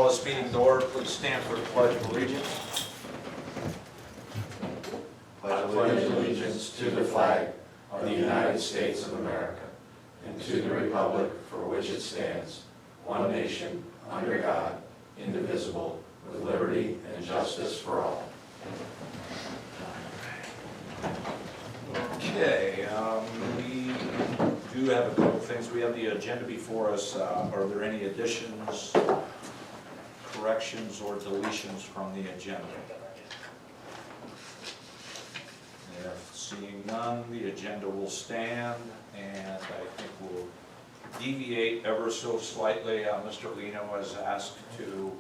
call this meeting to order. Please stand for the Pledge of Allegiance. I pledge allegiance to the flag of the United States of America and to the republic for which it stands, one nation, under God, indivisible, with liberty and justice for all. Okay, we do have a couple things. We have the agenda before us. Are there any additions, corrections, or deletions from the agenda? If seeing none, the agenda will stand, and I think we'll deviate ever so slightly. Mr. Lino has asked to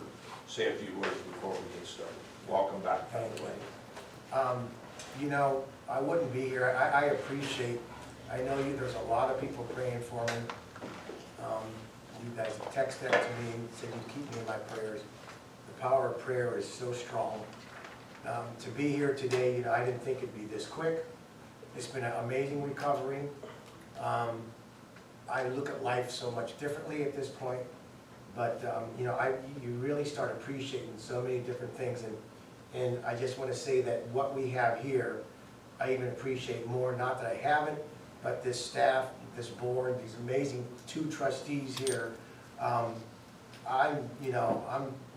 say a few words before we get started. Welcome back, by the way. You know, I wouldn't be here. I appreciate, I know there's a lot of people praying for me. You guys have texted that to me, said you'd keep me in my prayers. The power of prayer is so strong. To be here today, you know, I didn't think it'd be this quick. It's been an amazing recovery. I look at life so much differently at this point, but you know, you really start appreciating so many different things, and I just want to say that what we have here, I even appreciate more. Not that I haven't, but this staff, this board, these amazing 2 trustees here. I'm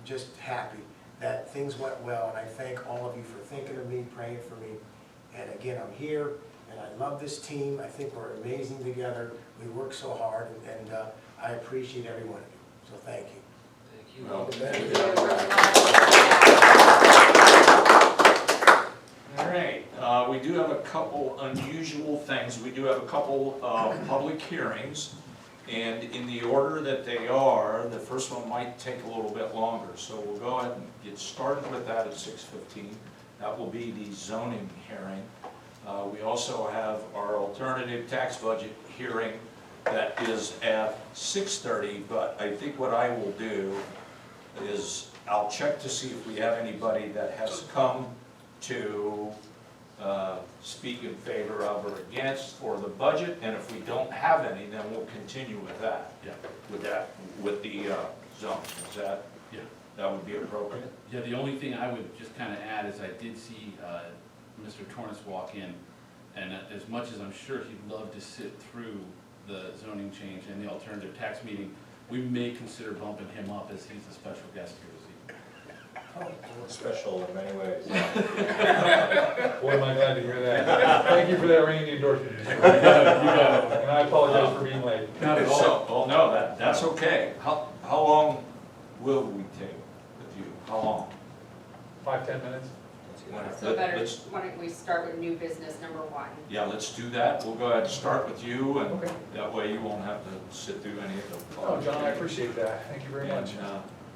just happy that things went well, and I thank all of you for thinking of me, praying for me. And again, I'm here, and I love this team. I think we're amazing together. We work so hard, and I appreciate every one of you. So thank you. Well, all right, we do have a couple unusual things. We do have a couple public hearings, and in the order that they are, the first one might take a little bit longer. So we'll go ahead and get started with that at 6:15. That will be the zoning hearing. We also have our alternative tax budget hearing that is at 6:30, but I think what I will do is I'll check to see if we have anybody that has come to speak in favor of or against for the budget, and if we don't have any, then we'll continue with that. Yeah. With the zone. Is that? Yeah. That would be appropriate? Yeah, the only thing I would just kind of add is I did see Mr. Torrance walk in, and as much as I'm sure he'd love to sit through the zoning change and the alternative tax meeting, we may consider bumping him up as he's a special guest here this evening. Special in many ways. Boy, am I glad to hear that. Thank you for that ringing endorsement. You got it. And I apologize for being late. Not at all. So, well, no, that's okay. How long will we take with you? How long? 5-10 minutes. So better, why don't we start with new business number 1? Yeah, let's do that. We'll go ahead and start with you, and Okay. that way you won't have to sit through any of the. Oh, John, I appreciate that. Thank you very much.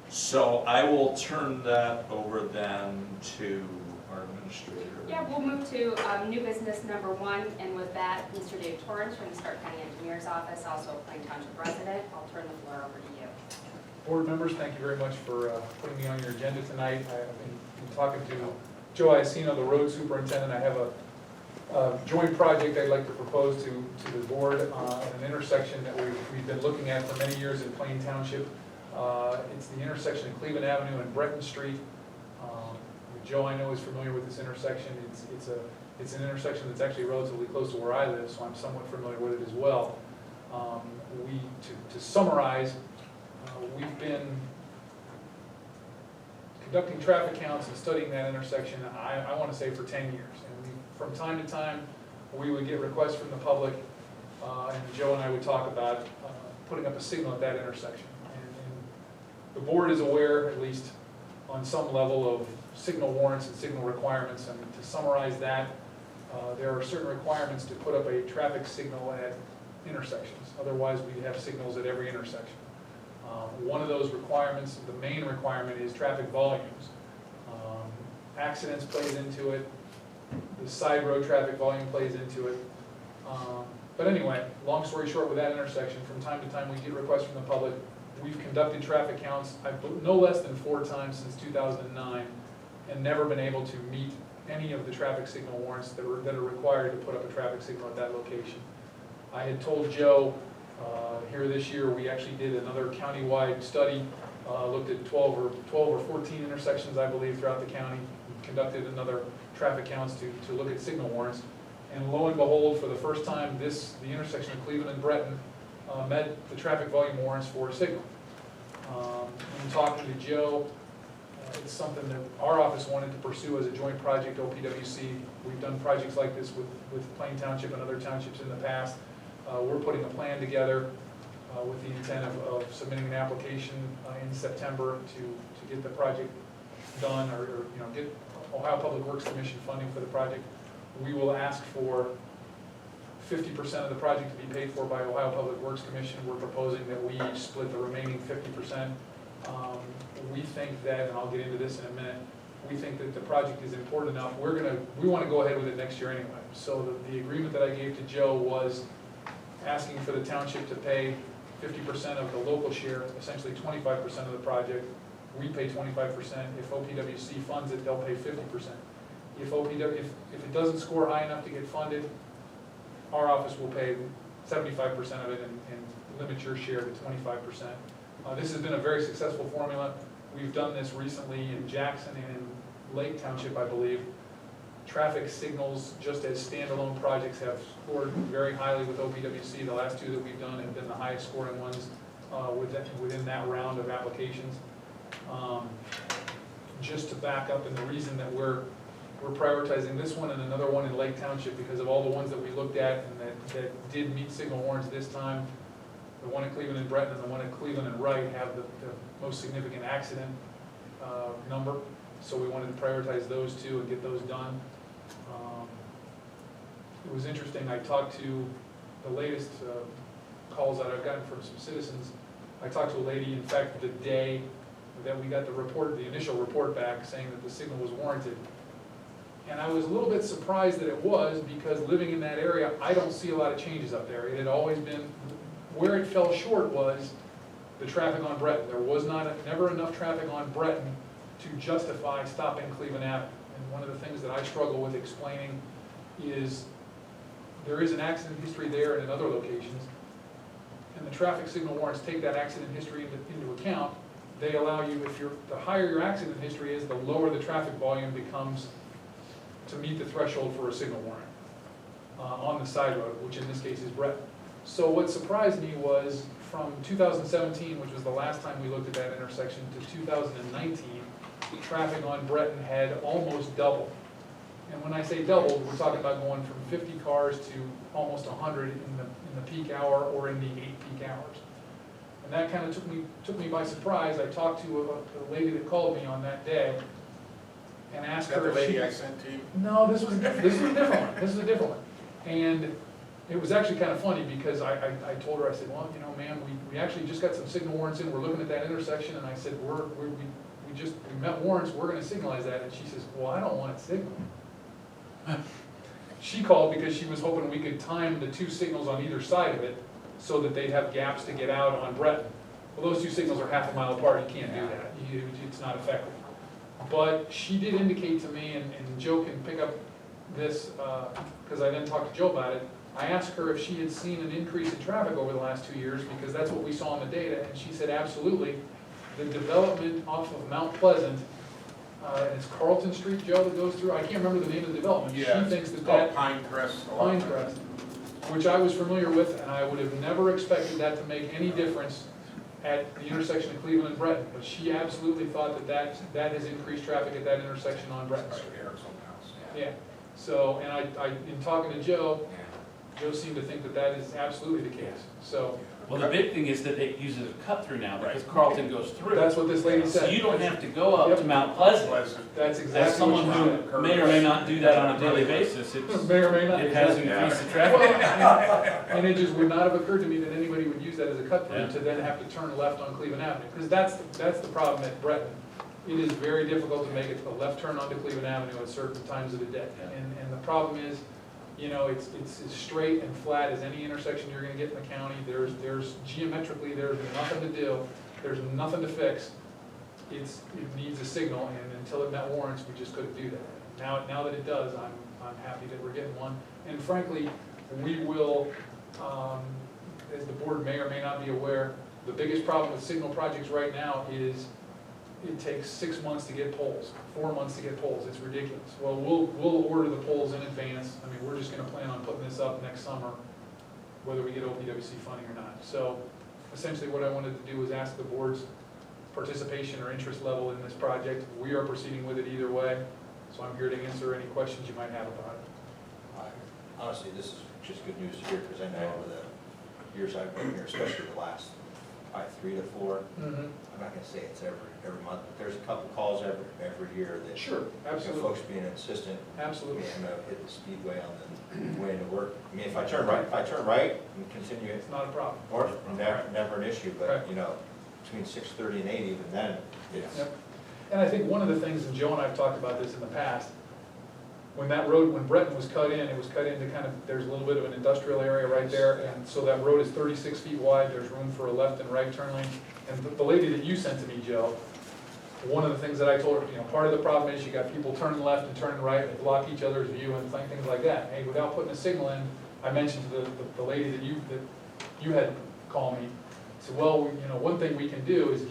So I will turn that over then to our administrator. Yeah, we'll move to new business number 1, and with that, Mr. Dave Torrance from the Stark County Engineer's Office, also a Plain Township resident. I'll turn the floor over to you. Board members, thank you very much for putting me on your agenda tonight. I've been talking to Joe Iacino, the road superintendent. I have a joint project I'd like to propose to the board on an intersection that we've been looking at for many years in Plain Township. It's the intersection of Cleveland Avenue and Breton Street. Joe, I know, is familiar with this intersection. It's an intersection that's actually relatively close to where I live, so I'm somewhat familiar with it as well. To summarize, we've been conducting traffic counts and studying that intersection, I want to say, for 10 years. And from time to time, we would get requests from the public, and Joe and I would talk about putting up a signal at that intersection. And the board is aware, at least on some level, of signal warrants and signal requirements. And to summarize that, there are certain requirements to put up a traffic signal at intersections. Otherwise, we have signals at every intersection. One of those requirements, the main requirement, is traffic volumes. Accidents plays into it. The side road traffic volume plays into it. But anyway, long story short, with that intersection, from time to time we get requests from the public. We've conducted traffic counts no less than 4 times since 2009 and never been able to meet any of the traffic signal warrants that are required to put up a traffic signal at that location. I had told Joe Here this year, we actually did another countywide study, looked at 12 or 14 intersections, I believe, throughout the county. We conducted another traffic counts to look at signal warrants. And lo and behold, for the first time, the intersection of Cleveland and Breton met the traffic volume warrants for a signal. In talking to Joe, it's something that our office wanted to pursue as a joint project, OPWC. We've done projects like this with Plain Township and other townships in the past. We're putting a plan together with the intent of submitting an application in September to get the project done, or get Ohio Public Works Commission funding for the project. We will ask for 50% of the project to be paid for by Ohio Public Works Commission. We're proposing that we each split the remaining 50%. We think that, and I'll get into this in a minute, we think that the project is important enough, we want to go ahead with it next year anyway. So the agreement that I gave to Joe was asking for the township to pay 50% of the local share, essentially 25% of the project. We pay 25%. If OPWC funds it, they'll pay 50%. If it doesn't score high enough to get funded, our office will pay 75% of it and limit your share to 25%. This has been a very successful formula. We've done this recently in Jackson and in Lake Township, I believe. Traffic signals, just as standalone projects, have scored very highly with OPWC. The last two that we've done have been the highest scoring ones within that round of applications. Just to back up, and the reason that we're prioritizing this one and another one in Lake Township, because of all the ones that we looked at and that did meet signal warrants this time. The one in Cleveland and Breton and the one in Cleveland and Wright have the most significant accident number. So we wanted to prioritize those two and get those done. It was interesting, I talked to the latest calls that I've gotten from some citizens. I talked to a lady, in fact, the day that we got the initial report back saying that the signal was warranted. And I was a little bit surprised that it was, because living in that area, I don't see a lot of changes up there. It had always been, where it fell short was the traffic on Breton. There was never enough traffic on Breton to justify stopping Cleveland Avenue. And one of the things that I struggle with explaining is there is an accident history there and in other locations, and the traffic signal warrants take that accident history into account. They allow you, the higher your accident history is, the lower the traffic volume becomes to meet the threshold for a signal warrant on the side road, which in this case is Breton. So what surprised me was from 2017, which was the last time we looked at that intersection, to 2019, traffic on Breton had almost doubled. And when I say doubled, we're talking about going from 50 cars to almost 100 in the peak hour or in the 8 peak hours. And that kind of took me by surprise. I talked to a lady that called me on that day and asked her. Is that the lady I sent to you? No, this was a different one. This is a different one. And it was actually kind of funny, because I told her, I said, well, ma'am, we actually just got some signal warrants in. We're looking at that intersection, and I said, we met warrants. We're going to signalize that. And she says, well, I don't want it signaled. She called because she was hoping we could time the two signals on either side of it so that they'd have gaps to get out on Breton. Well, those two signals are half a mile apart. You can't do that. It's not effective. But she did indicate to me, and Joe can pick up this, because I then talked to Joe about it. I asked her if she had seen an increase in traffic over the last 2 years, because that's what we saw in the data, and she said absolutely. The development off of Mount Pleasant, and it's Carlton Street, Joe, that goes through, I can't remember the name of the development. Yeah, She thinks it's that called Pinecrest. Pinecrest, which I was familiar with, and I would have never expected that to make any difference at the intersection of Cleveland and Breton, but she absolutely thought that has increased traffic at that intersection on Breton Street. Yeah, so, and I in talking to Joe seemed to think that is absolutely the case, so. Well, the big thing is that they use it as a cut through now, because Carlton goes through. That's what this lady So said. you don't have to go up to Mount Pleasant. That's As exactly someone what she who may or may not do that on a daily basis, said. May or may not. it has increased the traffic. And it just would not have occurred to me that anybody would use that as a cut through Yeah. to then have to turn left on Cleveland Avenue, because that's the problem at Breton. It is very difficult to make it a left turn onto Cleveland Avenue at certain times of the day. Yeah. And the problem is, it's as straight and flat as any intersection you're gonna get in the county. There's geometrically, there's nothing to do, there's nothing to fix. It needs a signal, and until it met warrants, we just couldn't do that. Now that it does, I'm happy that we're getting one. And frankly, we will, as the board may or may not be aware, the biggest problem with signal projects right now is it takes 6 months to get poles, 4 months to get poles. It's ridiculous. Well, we'll order the poles in advance. I mean, we're just gonna plan on putting this up next summer, whether we get OPWC funding or not. So essentially what I wanted to do was ask the board's participation or interest level in this project. We are proceeding with it either way, so I'm here to answer any questions you might have about it. Honestly, this is just good news to hear, because I know over the years I've been here, especially the last probably 3 to 4, I'm not gonna say it's every month, but there's a couple calls every year that Sure, you know, absolutely, folks being insistent, absolutely. and hit the speedway on the way to work. I mean, if I turn right and continue It's not a problem. north, never an issue, but Right. you know, between 6:30 and 8, even then, it's. Yep. And I think one of the things, and Joe and I have talked about this in the past, when that road, when Breton was cut in, it was cut into kind of, there's a little bit of an industrial area right there, and so that road is 36 feet wide, there's room for a left and right turn lane. And the lady that you sent to me, Joe, one of the things that I told her, you know, part of the problem is you got people turning left and turning right, they block each other's view and things like that. Hey, without putting a signal in, I mentioned to the lady that you had called me, said, well, you know, one thing we can do is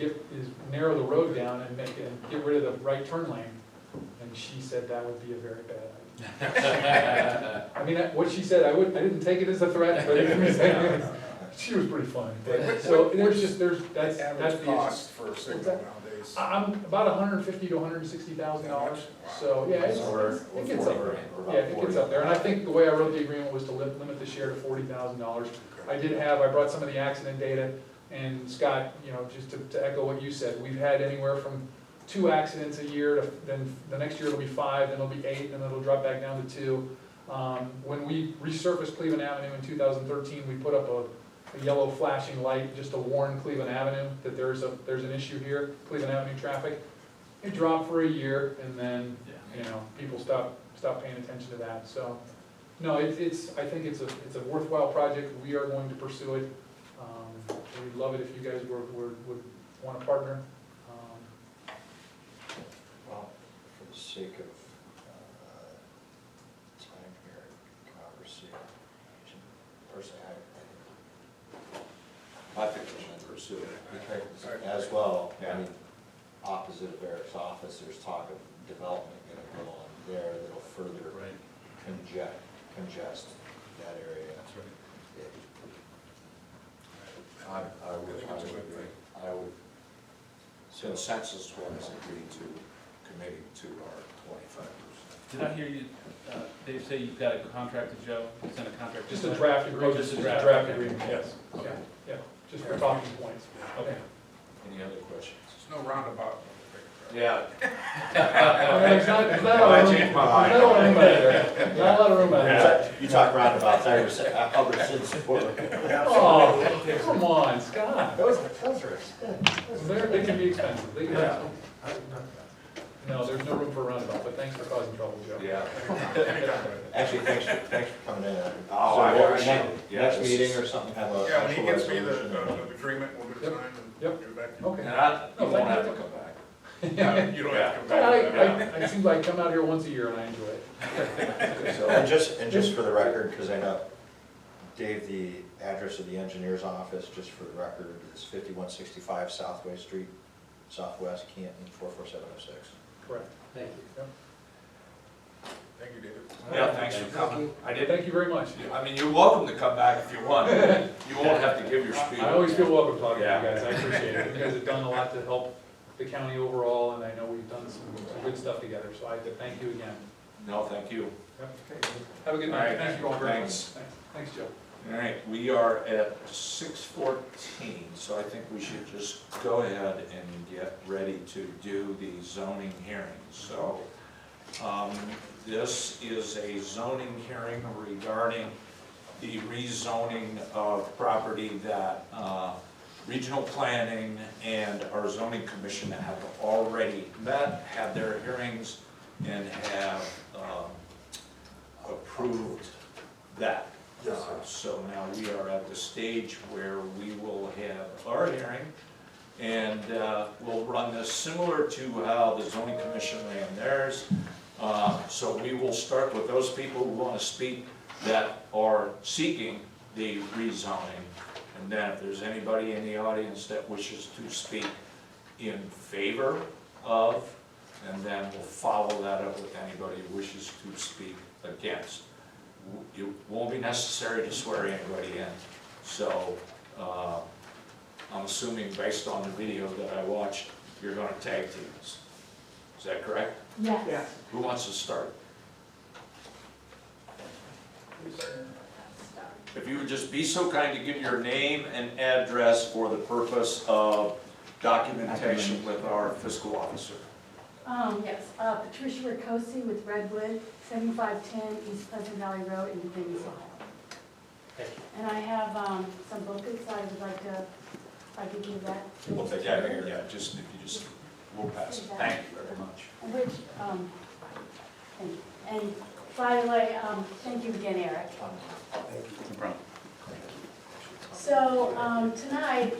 narrow the road down and get rid of the right turn lane. And she said that would be a very bad idea. I mean, what she said, I didn't take it as a threat, but she was pretty funny. So that's the Average issue. cost for a signal that? nowadays? I'm about $150,000 to $160,000. So, yeah, it gets up there. Yeah, it gets up there. And I think the way I wrote the agreement was to limit the share to $40,000. I brought some of the accident data, and Scott, you know, just to echo what you said, we've had anywhere from 2 accidents a year, then the next year it'll be 5, then it'll be 8, then it'll drop back down to 2. When we resurfaced Cleveland Avenue in 2013, we put up a yellow flashing light just to warn Cleveland Avenue that there's an issue here, Cleveland Avenue traffic. It dropped for a year, and then, you know, people stopped paying attention to that. So, no, I think it's a worthwhile project. We are going to pursue it. We'd love it if you guys would want to partner. Well, for the sake of time here, conversation, personally, I think we should pursue it. because as well, I mean, opposite of Eric's office, there's talk of development gonna go on there that'll further Right. congest that area. That's right. I would consensus-wise agree to committing to our 25%. Did I hear you, Dave, say you've got a contract to Joe? You sent a contract? to Just a Joe? draft Oh, agreement. just a Just draft. agreement, yes. Okay. Yeah, just for talking points. Okay. Any other questions? There's no roundabout. Yeah. There's not a lot of room out there. Not a lot of room out there. You talk roundabouts, I was, Hubbardson support. Oh, come on, Scott. Those are expensive. They can be expensive. They can be expensive. No, there's no room for a roundabout, but thanks for causing trouble, Joe. Yeah. Actually, thanks for coming in. Oh, I appreciate it. Yeah, Next this meeting is- or something, have a. Yeah, when he actual gets me the resolution. agreement, we'll get Yep. signed and Yep. give it back to you. Okay. You No, won't thank have you. to come back. Yeah, you don't have to come back. It seems like I come out here once a year and I enjoy it. So- And just for the record, because I know Dave, the address of the engineer's office, just for the record, is 5165 Southway Street, Southwest, Canton, 44706. Correct. Thank you. Yep. Thank you, David. Yeah, thanks for coming. I didn't, Thank you very much. I mean, you're welcome to come back if you want. You won't have to give your spiel. I always feel welcome talking to you Yeah. guys, I appreciate it. You guys have done a lot to help the county overall, and I know we've done some good stuff together, so I have to thank you again. No, thank you. Yep. Have a good All night, right. thank you all very much. Thanks. Thanks, Joe. All right, we are at 6:14, so I think we should just go ahead and get ready to do the zoning hearing. So, this is a zoning hearing regarding the rezoning of property that Regional Planning and our zoning commission have already met, had their hearings, and have approved that. So now we are at the stage where we will have our hearing, and we'll run this similar to how the zoning commission ran theirs. So we will start with those people who want to speak that are seeking the rezoning, And then if there's anybody in the audience that wishes to speak in favor of, and then we'll follow that up with anybody who wishes to speak against. It won't be necessary to swear anybody in. So I'm assuming based on the video that I watched, you're gonna tag teams. Is that correct? Yes. Who wants to start? If you would just be so kind to give your name and address for the purpose of documentation with our fiscal officer. Yes, Patricia Ricosi with Redwood, 7510 East Pleasant Valley Road in Davis, Ohio. And I have some booklets I would like to, if I could give that. We'll take that here, yeah, just, if you just, we'll pass it. Thank you very much. Which, thank you. And by the way, thank you again, Eric. Thank you. No problem. So tonight,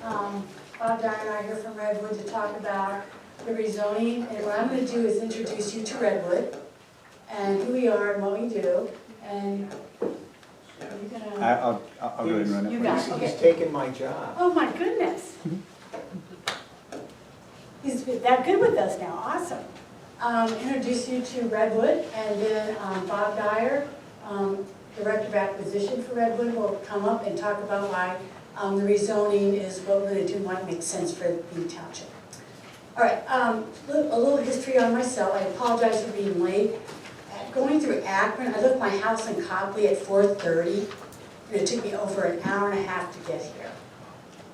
Bob Dyer and I are here from Redwood to talk about the rezoning, and what I'm going to do is introduce you to Redwood and who we are and what we do, and are you going to? I'll go ahead and run it. You got it, okay. He's taking my job. Oh my goodness. He's that good with us now, awesome. Introduce you to Redwood, and then Bob Dyer, Director of Acquisition for Redwood, will come up and talk about why the rezoning is what we're going to do, why it makes sense for the township. All right, a little history on myself. I apologize for being late. Going through Akron, I left my house in Copley at 4:30, and it took me over an hour and a half to get here.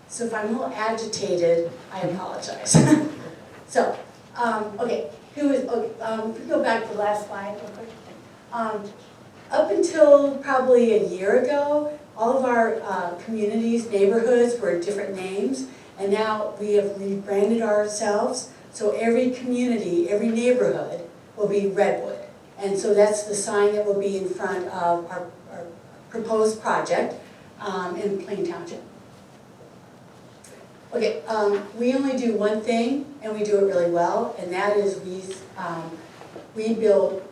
So if I'm a little agitated, I apologize. So, okay, if we go back to the last slide real quick. Up until probably a year ago, all of our communities, neighborhoods were different names, and now we have rebranded ourselves. So every community, every neighborhood will be Redwood. And so that's the sign that will be in front of our proposed project in Plain Township. Okay, we only do one thing, and we do it really well, and that is we build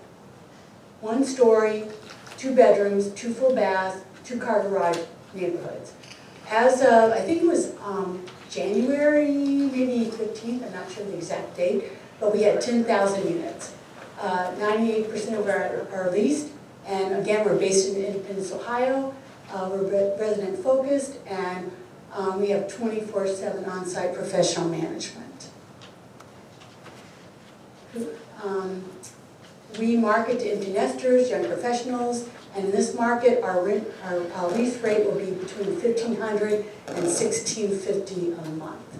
1 story, 2 bedrooms, 2 full baths, 2-car garage neighborhoods. As of, I think it was January, maybe 15th, I'm not sure the exact date, but we had 10,000 units. 98% of are leased, and again, we're based in Independence, Ohio. We're resident focused, and we have 24/7 on-site professional management. We market to empty nesters, young professionals, and in this market, our lease rate will be between $1,500 and $1,650 a month.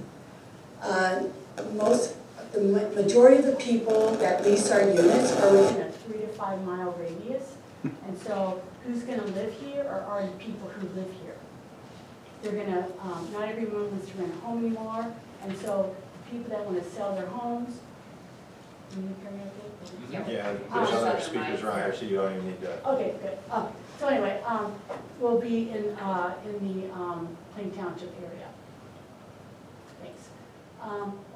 The majority of the people that lease our units are within a 3 to 5 mile radius, and so who's going to live here are the people who live here. They're going to, not everyone wants to rent a home anymore, and so people that want to sell their homes. Can you hear me okay? Yeah, there's other speakers around here, so you don't even need to. Okay, good. So anyway, we'll be in the Plain Township area. Thanks.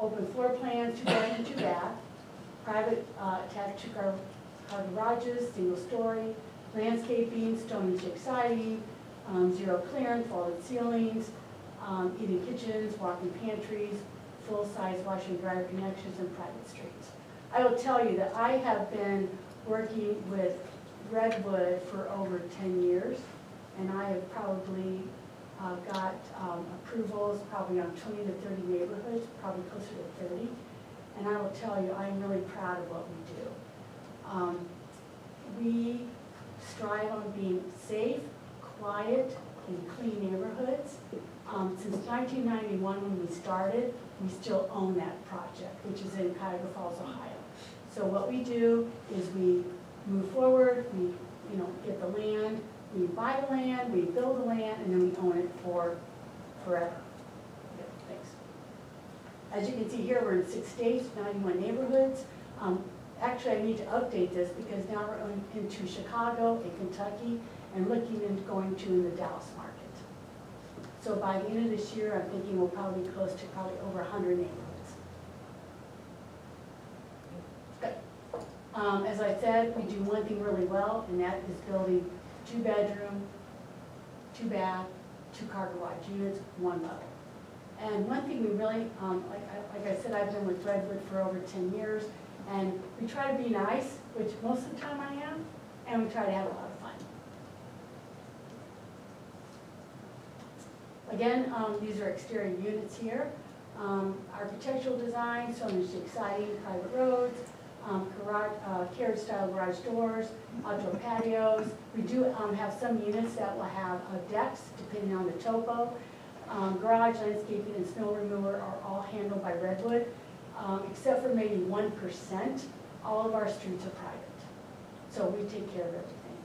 Open floor plans, 2 bedroom, 2 bath, private attached 2-car garages, single story, landscaping, stone and chip siding, 0 clearance, vaulted ceilings, eating kitchens, walk-in pantries, full-size washer and dryer connections, and private streets. I will tell you that I have been working with Redwood for over 10 years, and I have probably got approvals probably on 20 to 30 neighborhoods, probably closer to 30. And I will tell you, I'm really proud of what we do. We strive on being safe, quiet, and clean neighborhoods. Since 1991 when we started, we still own that project, which is in Cuyahoga Falls, Ohio. So what we do is we move forward, we get the land, we buy the land, we build the land, and then we own it for forever. Yeah, thanks. As you can see here, we're in 6 states, 91 neighborhoods. Actually, I need to update this because now we're into Chicago and Kentucky and looking into going to the Dallas market. So by the end of this year, I'm thinking we'll probably be close to probably over 100 neighborhoods. As I said, we do one thing really well, and that is building 2 bedroom, 2 bath, two-car garage units, one level. And one thing we really, like I said, I've been with Redwood for over 10 years, and we try to be nice, which most of the time I am, and we try to have a lot of fun. Again, these are exterior units here. Architectural design, so much exciting, private roads, carriage-style garage doors, outdoor patios. We do have some units that will have decks, depending on the topo. Garage, landscaping, and snow removal are all handled by Redwood, except for maybe 1%. All of our streets are private, so we take care of everything.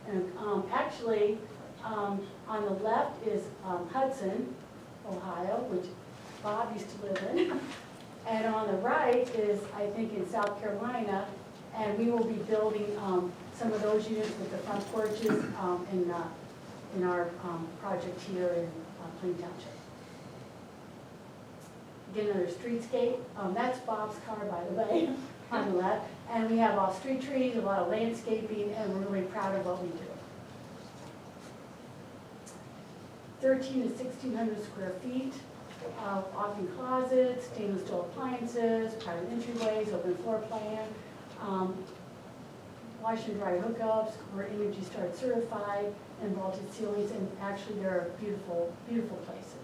And actually, on the left is Hudson, Ohio, which Bob used to live in. And on the right is, I think, in South Carolina, and we will be building some of those units with the front porches in our project here in Plain Township. Again, another streetscape. That's Bob's car, by the way, on the left. And we have all street trees, a lot of landscaping, and we're really proud of what we do. 1,300 to 1,600 square feet, walk-in closets, stainless steel appliances, private entryways, open floor plan, wash and dry hookups, we're Energy Star certified, and vaulted ceilings, and actually they're beautiful, beautiful places.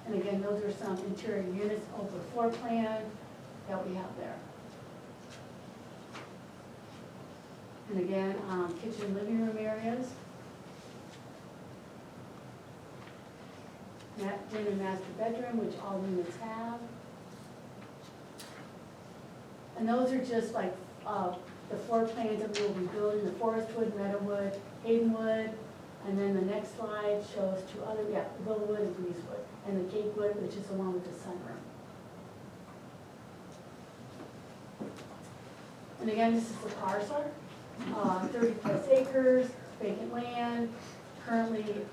And again, those are some interior units, open floor plan that we have there. And again, kitchen, living room areas. Den and master bedroom, which all units have. And those are just like the floor plans that we will be building, the Forestwood, Meadowwood, Haydenwood, and then the next slide shows two other, Willowwood and Breezewood, and the Capewood, which is the one with the sunroom. And again, this is the parcel, 30 plus acres, vacant land, currently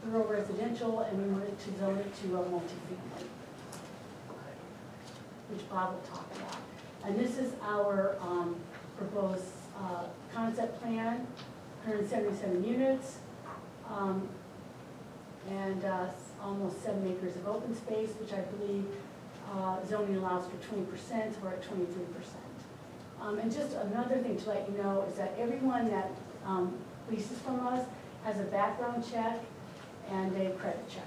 rural residential, and we wanted to zone it to a multifamily, which Bob will talk about. And this is our proposed concept plan, 177 units, and almost 7 acres of open space, which I believe zoning allows for 20%, so we're at 23%. And just another thing to let you know is that everyone that leases from us has a background check and a credit check.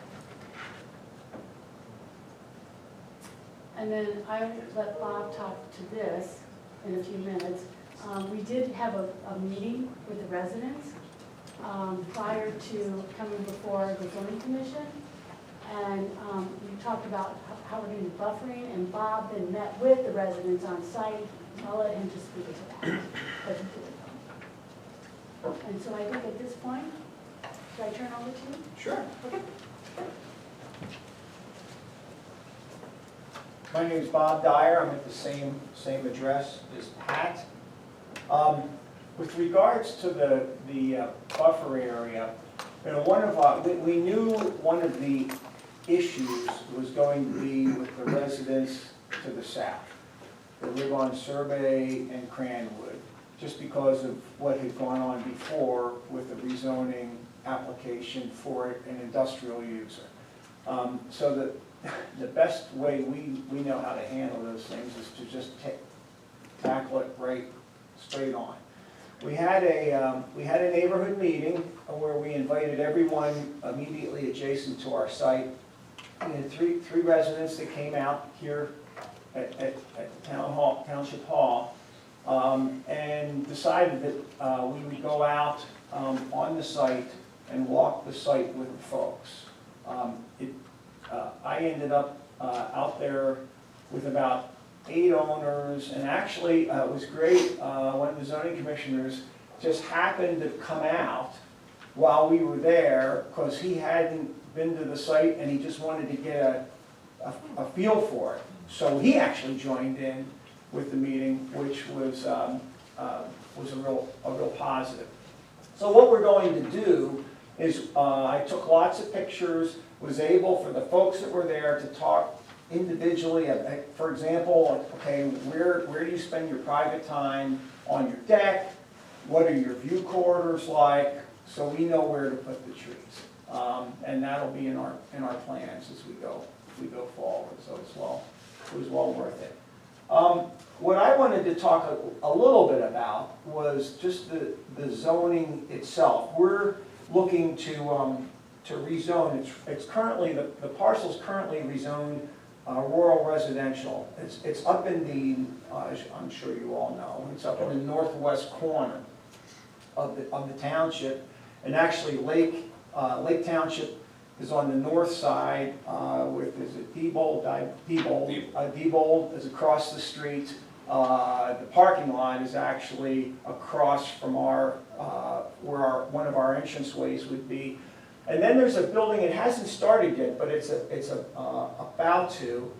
And then I'll let Bob talk to this in a few minutes. We did have a meeting with the residents prior to coming before the zoning commission. And we talked about how we're going to do buffering, and Bob then met with the residents on site. I'll let him just speak to that. And so I think at this point, should I turn over to you? Sure. Okay. My name is Bob Dyer. I'm at the same address as Pat. With regards to the buffer area, you know, we knew one of the issues was going to be with the residents to the south. They live on Survey and Cranwood, just because of what had gone on before with the rezoning application for an industrial user. So the best way we know how to handle those things is to just tackle it right straight on. We had a neighborhood meeting where we invited everyone immediately adjacent to our site. We had three residents that came out here at Township Hall, and decided that we would go out on the site and walk the site with the folks. I ended up out there with about 8 owners, and actually it was great. One of the zoning commissioners just happened to come out while we were there because he hadn't been to the site and he just wanted to get a feel for it. So he actually joined in with the meeting, which was a real positive. So what we're going to do is I took lots of pictures, was able for the folks that were there to talk individually. For example, okay, where do you spend your private time on your deck? what are your view corridors like, so we know where to put the trees. And that'll be in our plans as we go forward, so it was well worth it. What I wanted to talk a little bit about was just the zoning itself. We're looking to rezone. It's currently, the parcel's currently rezoned rural residential. It's up in the, I'm sure you all know, it's up in the northwest corner of the township. And actually Lake Township is on the north side, is it Diebold is across the street. The parking lot is actually across from where one of our entranceways would be. And then there's a building, it hasn't started yet, but it's about to.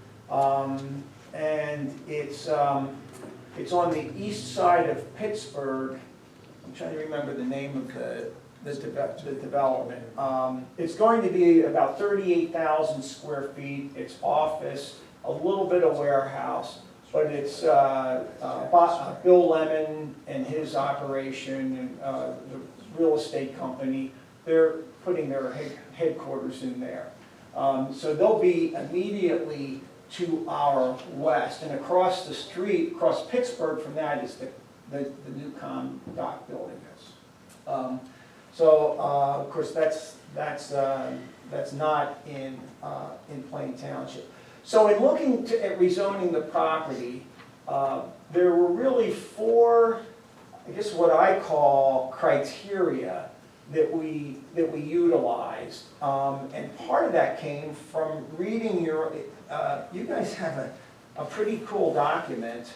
And it's on the east side of Pittsburgh. I'm trying to remember the name of the development. It's going to be about 38,000 square feet. It's office, a little bit of warehouse, but it's Bill Lemon and his operation, and the real estate company, they're putting their headquarters in there. So they'll be immediately to our west, and across the street, across Pittsburgh from that is the new dock building is. So of course that's not in Plain Township. So in looking at rezoning the property, there were really four, I guess what I call criteria that we utilized, and part of that came from reading your. You guys have a pretty cool document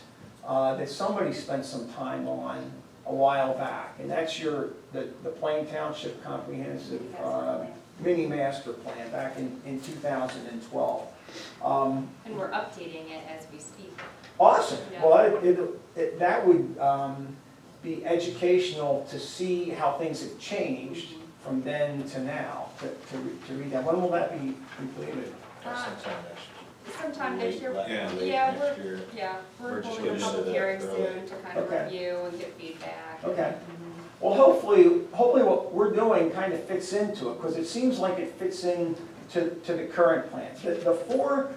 that somebody spent some time on a while back, and that's the Plain Township Comprehensive Mini Master Plan back in 2012. And we're updating it as we speak. Awesome. Yeah. Well, that would be educational to see how things have changed from then to now, to read that. When will that be completed? Sometime next year. Yeah. Next year. We're just holding a getting public into hearing that soon to kind of Okay. review and get feedback. Okay. Well, hopefully what we're doing kind of fits into it, because it seems like it fits in to the current plans. The four,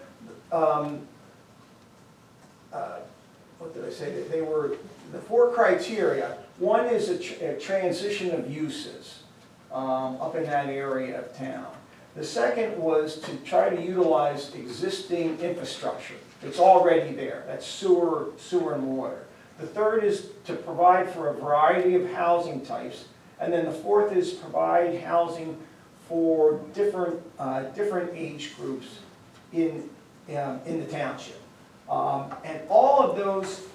what did I say? They were the four criteria. One is a transition of uses up in that area of town. The second was to try to utilize existing infrastructure. It's already there. That's sewer and water. The third is to provide for a variety of housing types. And then the fourth is provide housing for different age groups in the township. And all of those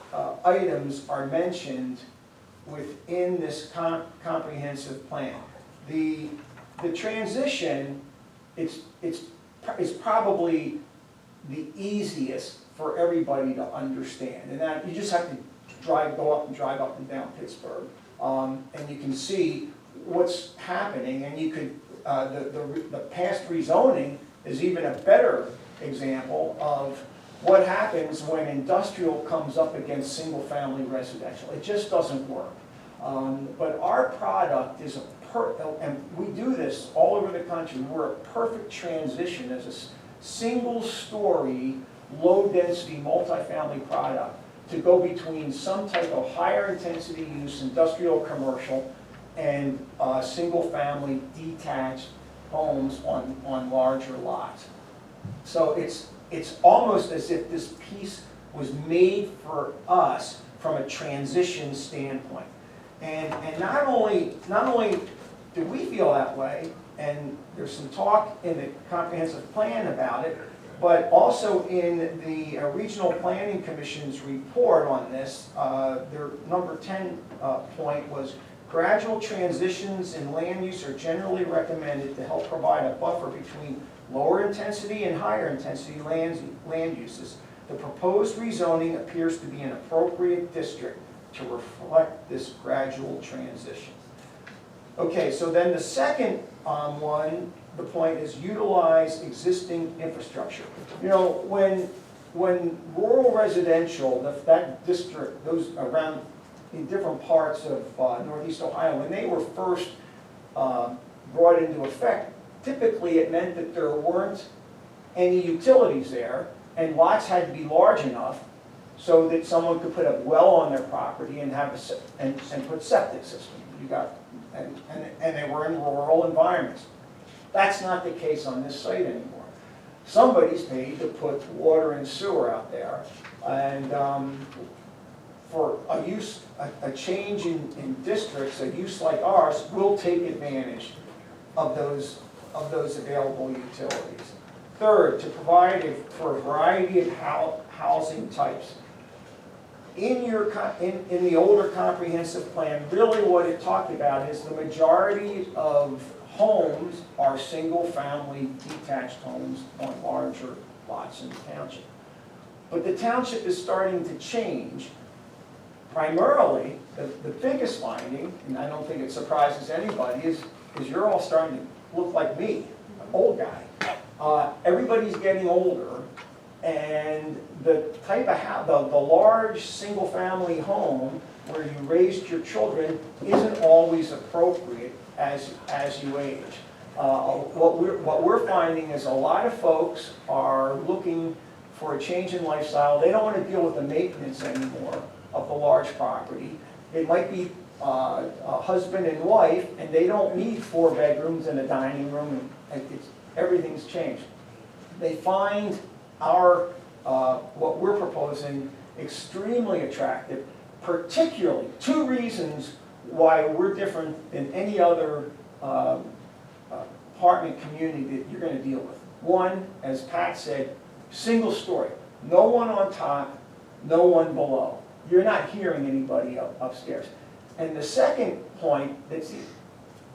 items are mentioned within this comprehensive plan. The transition, it's probably the easiest for everybody to understand. And that you just have to drive up and down Pittsburgh, and you can see what's happening. And you could the past rezoning is even a better example of what happens when industrial comes up against single-family residential. It just doesn't work. But our product is and we do this all over the country. We're a perfect transition as a single-story, low-density, multifamily product to go between some type of higher intensity use, industrial, commercial, and single-family detached homes on larger lots. So it's almost as if this piece was made for us from a transition standpoint. And not only do we feel that way, and there's some talk in the comprehensive plan about it, but also in the Regional Planning Commission's report on this, their number 10 point was, gradual transitions in land use are generally recommended to help provide a buffer between lower intensity and higher intensity land uses. The proposed rezoning appears to be an appropriate district to reflect this gradual transition. Okay, so then the second one, the point is utilize existing infrastructure. You know, when rural residential, that district, those around in different parts of northeast Ohio, when they were first brought into effect, typically it meant that there weren't any utilities there, and lots had to be large enough so that someone could put a well on their property and have and put septic system. And they were in rural environments. That's not the case on this site anymore. Somebody's paid to put water and sewer out there, and for a change in districts, a use like ours will take advantage of those available utilities. Third, to provide for a variety of housing types. In the older comprehensive plan, really what it talked about is the majority of homes are single-family detached homes on larger lots in the township. But the township is starting to change. Primarily, the biggest finding, and I don't think it surprises anybody, is you're all starting to look like me, an old guy. Everybody's getting older, and the type of house, the large single-family home where you raised your children isn't always appropriate as you age. What we're finding is a lot of folks are looking for a change in lifestyle. They don't want to deal with the maintenance anymore of the large property. It might be a husband and wife, and they don't need 4 bedrooms and a dining room, and everything's changed. They find what we're proposing extremely attractive, particularly 2 reasons why we're different than any other apartment community that you're going to deal with. One, as Pat said, single story. No one on top, no one below. You're not hearing anybody upstairs. And the second point that's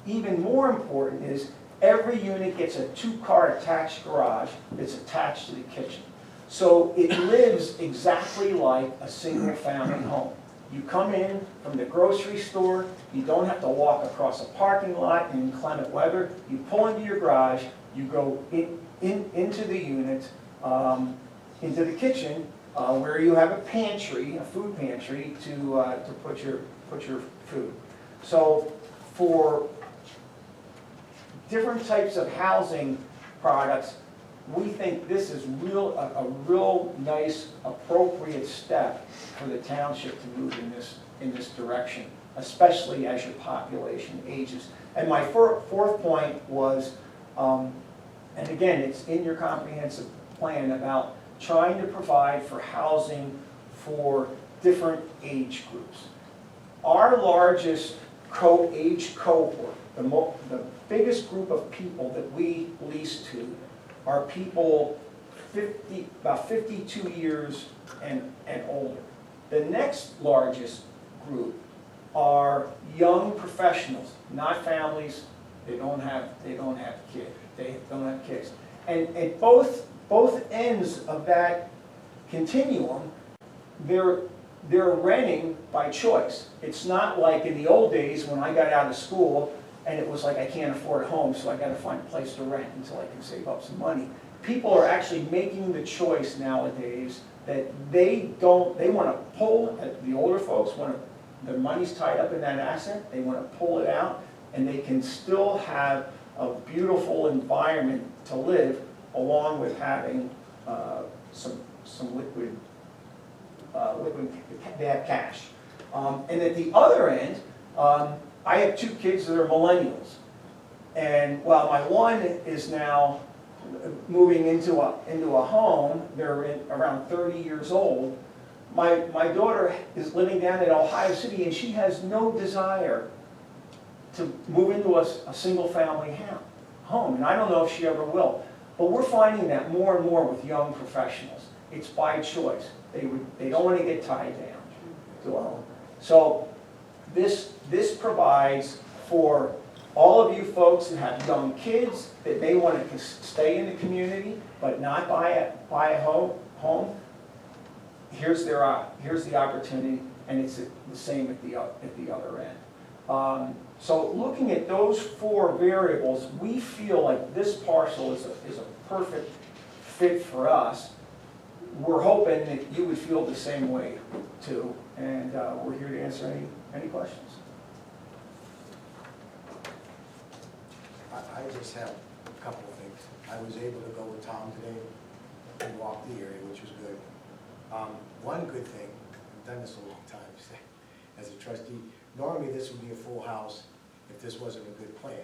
even more important is every unit gets a 2-car attached garage that's attached to the kitchen. So it lives exactly like a single-family home. You come in from the grocery store, you don't have to walk across a parking lot in inclement weather. You pull into your garage, you go into the unit, into the kitchen, where you have a pantry, a food pantry, to put your food. So for different types of housing products, we think this is a real nice, appropriate step for the township to move in this direction, especially as your population ages. And my fourth point was, and again, it's in your comprehensive plan, about trying to provide for housing for different age groups. Our largest age cohort, the biggest group of people that we lease to, are people about 52 years and older. The next largest group are young professionals, not families. They don't have kids. They don't have kids. And at both ends of that continuum, they're renting by choice. It's not like in the old days when I got out of school and it was like I can't afford a home, so I got to find a place to rent until I can save up some money. People are actually making the choice nowadays that they want to pull, the older folks their money's tied up in that asset, they want to pull it out, and they can still have a beautiful environment to live, along with having some liquid, they have cash. And at the other end, I have 2 kids that are millennials. And while my one is now moving into a home, they're around 30 years old, my daughter is living down in Ohio City, and she has no desire to move into a single-family home. And I don't know if she ever will. But we're finding that more and more with young professionals. It's by choice. They don't want to get tied down to a home. So this provides for all of you folks that have young kids that may want to stay in the community but not buy a home. Here's the opportunity, and it's the same at the other end. So looking at those 4 variables, we feel like this parcel is a perfect fit for us. We're hoping that you would feel the same way too, and we're here to answer any Any questions? I just have a couple of things. I was able to go with Tom today and walk the area, which was good. One good thing, I've done this a long time as a trustee, normally this would be a full house if this wasn't a good plan.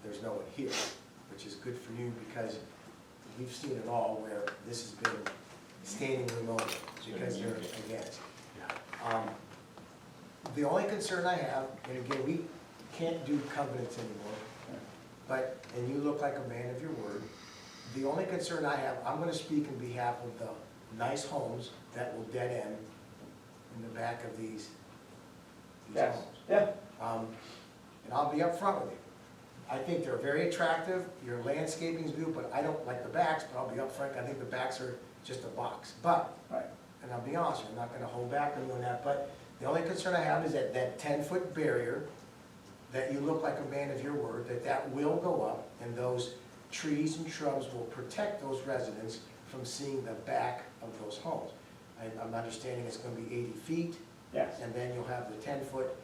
There's no one here, which is good for you because we've seen it all where this has been standing room only because they're against. The only concern I have, and again, we can't do covenants anymore, but, and you look like a man of your word, the only concern I have, I'm gonna speak on behalf of the nice homes that will dead end in the back of these Yes. homes. Yeah. And I'll be upfront with you. I think they're very attractive, your landscaping's good, but I don't like the backs, but I'll be upfront, I think the backs are just a box. But, Right. and I'll be honest, I'm not gonna hold back on you on that, but the only concern I have is that 10-foot barrier, that you look like a man of your word, that will go up, and those trees and shrubs will protect those residents from seeing the back of those homes. I'm understanding it's gonna be 80 feet, Yes. and then you'll have the 10-foot.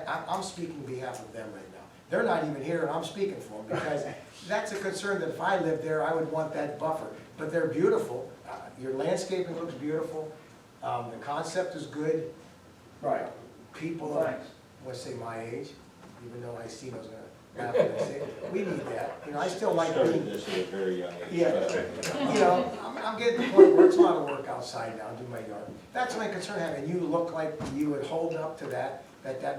I'm speaking on behalf of them right now. They're not even here, and I'm speaking for them, because that's a concern that if I lived there, I would want that buffer. But they're beautiful, your landscaping looks beautiful, the concept is good. Right. People, Thanks. let's say my age, even though I see those, laugh when I say it, we need that. You know, I still like Started being, this at a very young age. yeah, you know, I'm getting to the point where it's a lot of work outside now, do my yard. That's my concern, and you look like you would hold up to that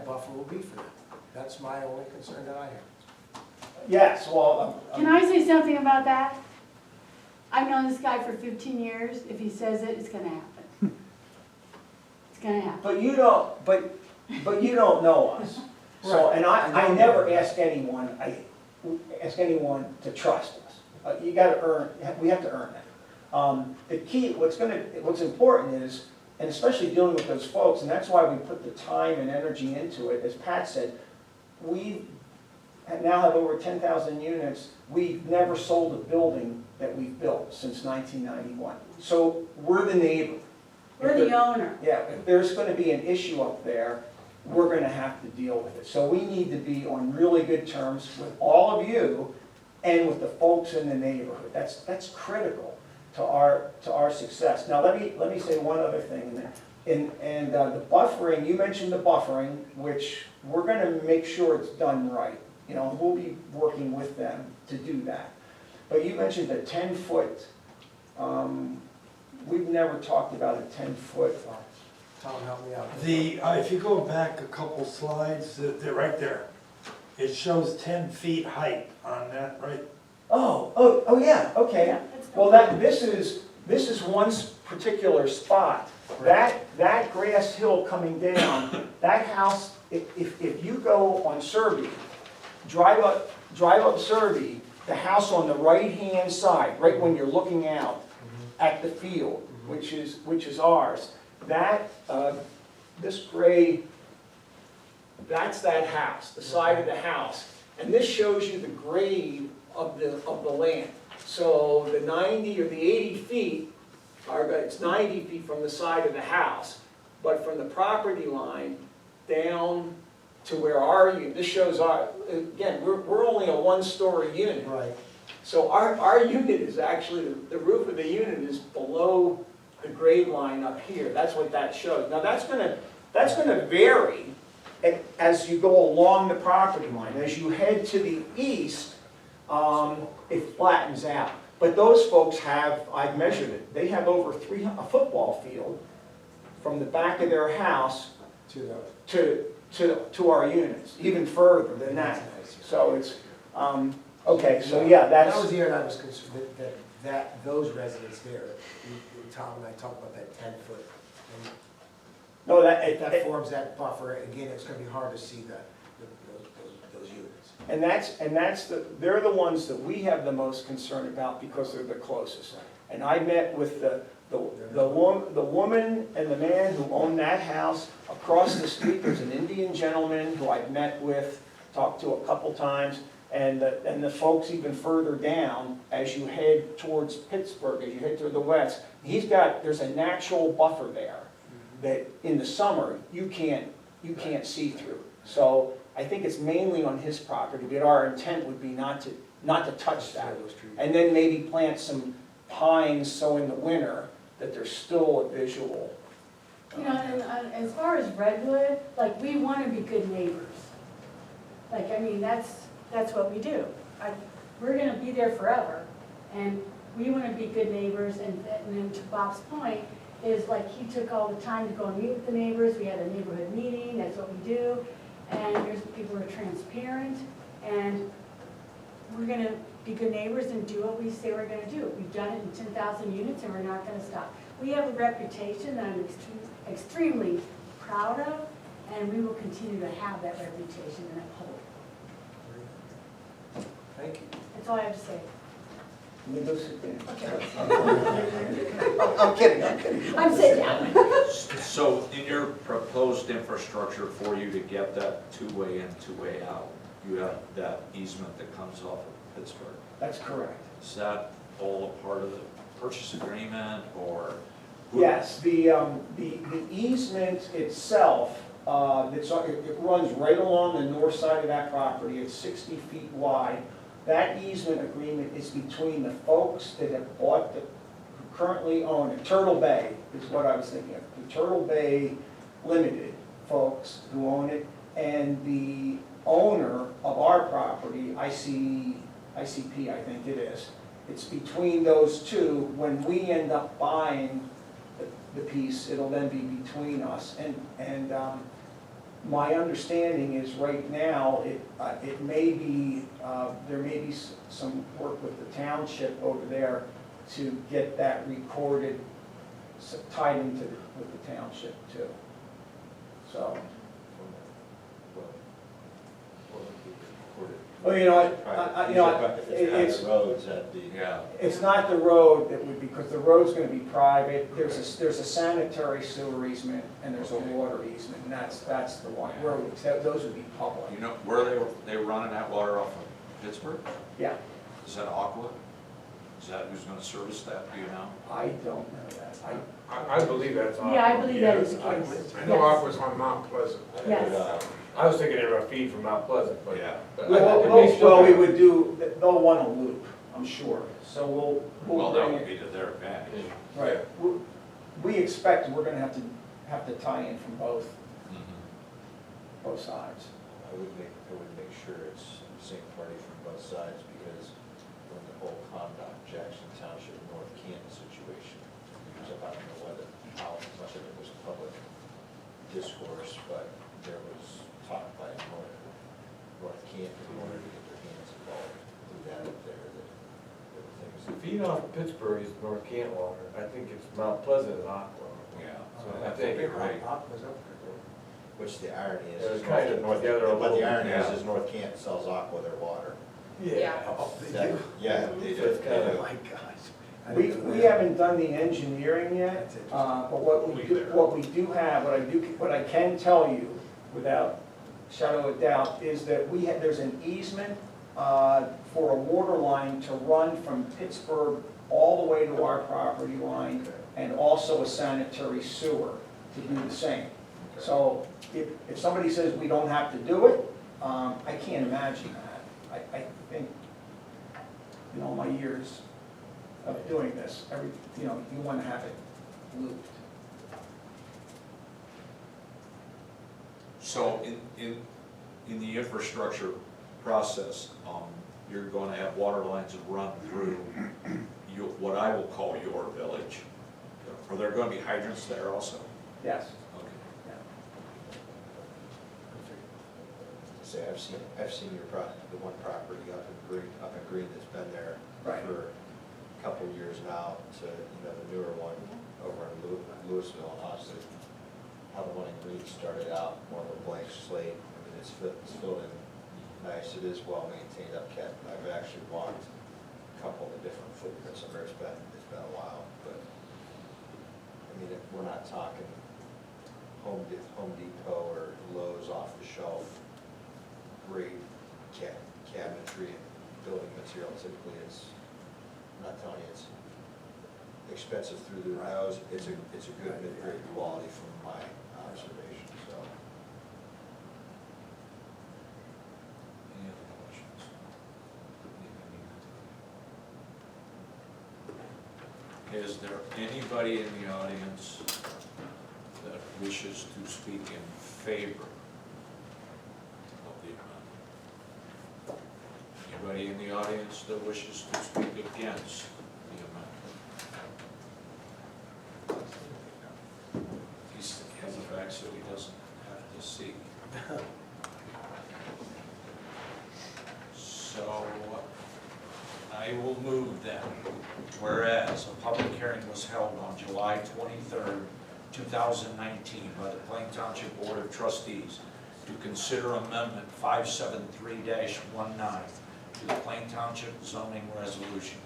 buffer will be for them. That's my only concern that I have. Yes, well, Can I say something about that? I've known this guy for 15 years. If he says it, it's gonna happen. It's gonna happen. but you don't, but you don't know us. So, and I never ask anyone to trust us. You gotta earn, we have to earn that. The key, what's important is, and especially dealing with those folks, and that's why we put the time and energy into it, as Pat said, we now have over 10,000 units. We've never sold a building that we've built since 1991. So we're the neighbor. We're the owner. Yeah, if there's gonna be an issue up there, we're gonna have to deal with it. So we need to be on really good terms with all of you and with the folks in the neighborhood. That's critical to our success. Now, let me say one other thing in there. And the buffering, you mentioned the buffering, which we're gonna make sure it's done right. You know, we'll be working with them to do that. But you mentioned the 10-foot, we've never talked about a 10-foot. Tom, help me out. If you go back a couple slides, they're right there. It shows 10 feet height on that, right? Oh, yeah, okay. Yeah, it's Well, this is one particular spot. That grass hill coming down, that house, if you go on Serby, drive up Serby, the house on the right-hand side, right when you're looking out at the field, which is ours, that, this gray, that's that house, the side of the house. And this shows you the grade of the land. So the 90 or the 80 feet it's 90 feet from the side of the house, but from the property line down to where this shows again, we're only a one-story unit. Right. So our unit is actually, the roof of the unit is below the grade line up here. That's what that shows. Now that's gonna vary as you go along the property line. As you head to the east, it flattens out. But those folks I've measured it, they have over a football field from the back of their house to our units, even further than that. So it's, okay, so yeah, That was the area I was concerned, that those residents there, Tom and I talked about that 10-foot. no, If that forms that buffer, again, it's gonna be hard to see those units. they're the ones that we have the most concern about because they're the closest. And I met with the woman and the man who own that house. Across the street, there's an Indian gentleman who I've met with, talked to a couple times, and the folks even further down as you head towards Pittsburgh, as you head to the west. There's a natural buffer there that in the summer, you can't you can't see through. So I think it's mainly on his property, but our intent would be not to touch that. And then maybe plant some pines so in the winter that there's still a visual. You know, and as far as redwood, like, we want to be good neighbors. Like, I mean, that's what we do. We're gonna be there forever, and we want to be good neighbors, and then to Bob's point, is like, he took all the time to go and meet with the neighbors, we had a neighborhood meeting, that's what we do, and there's people who are transparent, and we're gonna be good neighbors and do what we say we're gonna do. We've done it in 10,000 units, and we're not gonna stop. We have a reputation that I'm extremely proud of, and we will continue to have that reputation and uphold. Thank you. That's all I have to say. Let me go sit down. Okay. I'm kidding. I'm sitting down. So in your proposed infrastructure for you to get that two-way in, two-way out, you have that easement that comes off of Pittsburgh. That's correct. Is that all a part of the purchase agreement, or? Yes, the easement itself, it runs right along the north side of that property. It's 60 feet wide. That easement agreement is between the folks that have bought, who currently own it. Turtle Bay is what I was thinking of. The Turtle Bay Limited folks who own it, and the owner of our property, ICP, I think it is. It's between those two. When we end up buying the piece, it'll then be between us. And my understanding is right now, it may be, there may be some work with the township over there to get that recorded, tied into with the township too. So, well, you know, it's, roads at the. Yeah. it's not the road that would be, because the road's gonna be private. There's a sanitary sewer easement and there's a water easement, and that's the one. Where those would be public. You know, where they running that water off of Pittsburgh? Yeah, Is that Aqua? Is that who's gonna service that, do you know? I don't know that. I believe that's Aqua. Yeah, I believe that is the I case. know Yes. Aqua's on Mount Pleasant. Yes. I was thinking they were a feed from Mount Pleasant, but. Yeah. Well, we would do, they'll want a loop, I'm sure. So we'll Well, that bring would it. be to their advantage. Right. We expect we're gonna have to tie in from both sides. I would make sure it's the same party from both sides, because when the whole Conduct Jackson Township North Canton situation, I don't know how much of it was public discourse, but there was talk by North Canton, who wanted to get their hands involved through that up there, that there were things. The feed off Pittsburgh is North Canton water. I think it's Mount Pleasant and Aqua. Yeah. So I think you're right. Which the irony They're is, kind of together a but little the irony bit. is North Canton sells Aqua their water. Yeah. Yeah, they So it's do. kind of- Oh my gosh. We haven't done the engineering yet, but what we do have, what I can tell you without shadow of doubt is that there's an easement for a water line to run from Pittsburgh all the way to our property line, and also a sanitary sewer to do the same. So if somebody says we don't have to do it, I can't imagine that. I think, in all my years of doing this, you want to have it looped. So in the infrastructure process, you're gonna have water lines that run through what I will call your village. Are there gonna be hydrants there also? Yes. Okay. Say, I've seen the one property up in Green that's been there Right. for a couple of years now, to, the newer one over in Louisville, and honestly, how the one in Green started out, more of a blank slate. I mean, it's filled in nice, it is well maintained, upkept. I've actually walked a couple of the different footprints of where it's been a while, but, I mean, we're not talking Home Depot or Lowe's off the shelf, great cabinetry and building material. Typically, I'm not telling you it's expensive through the nose, it's a good mid-grade quality from my observation, so. Is there anybody in the audience that wishes to speak in favor of the amendment? Anybody in the audience that wishes to speak against the amendment? He's has the back so he doesn't have to see. So, I will move then, whereas a public hearing was held on July 23rd, 2019 by the Plain Township Board of Trustees to consider Amendment 573-19 to the Plain Township zoning resolution.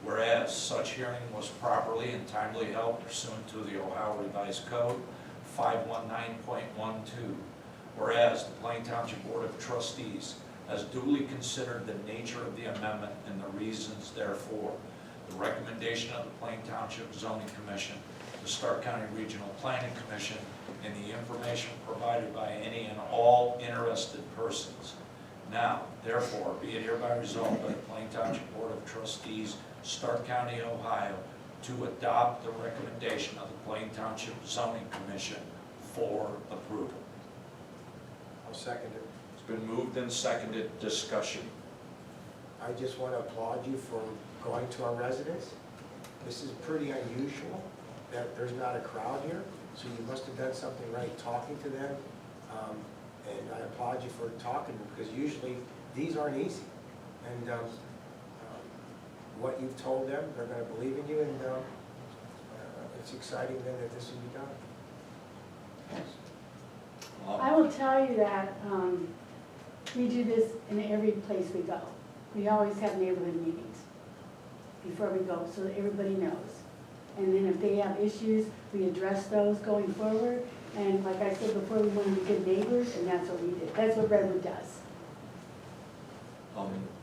Whereas such hearing was properly and timely held pursuant to the Ohio Revised Code 519.12. Whereas the Plain Township Board of Trustees has duly considered the nature of the amendment and the reasons therefore. The recommendation of the Plain Township Zoning Commission, the Stark County Regional Planning Commission, and the information provided by any and all interested persons. Now, therefore, be it hereby resolved by the Plain Township Board of Trustees, Stark County, Ohio, to adopt the recommendation of the Plain Township Zoning Commission for approval. I'll second it. It's been moved and seconded. Discussion. I just want to applaud you for going to our residents. This is pretty unusual that there's not a crowd here, so you must have done something right talking to them. And I applaud you for talking, because usually these aren't easy. And what you've told them, they're going to believe in you, and it's exciting then that this will be done. I will tell you that we do this in every place we go. We always have neighborhood meetings before we go, so that everybody knows. And then if they have issues, we address those going forward. And like I said before, we want to be good neighbors, and that's what we do. That's what Redwood does.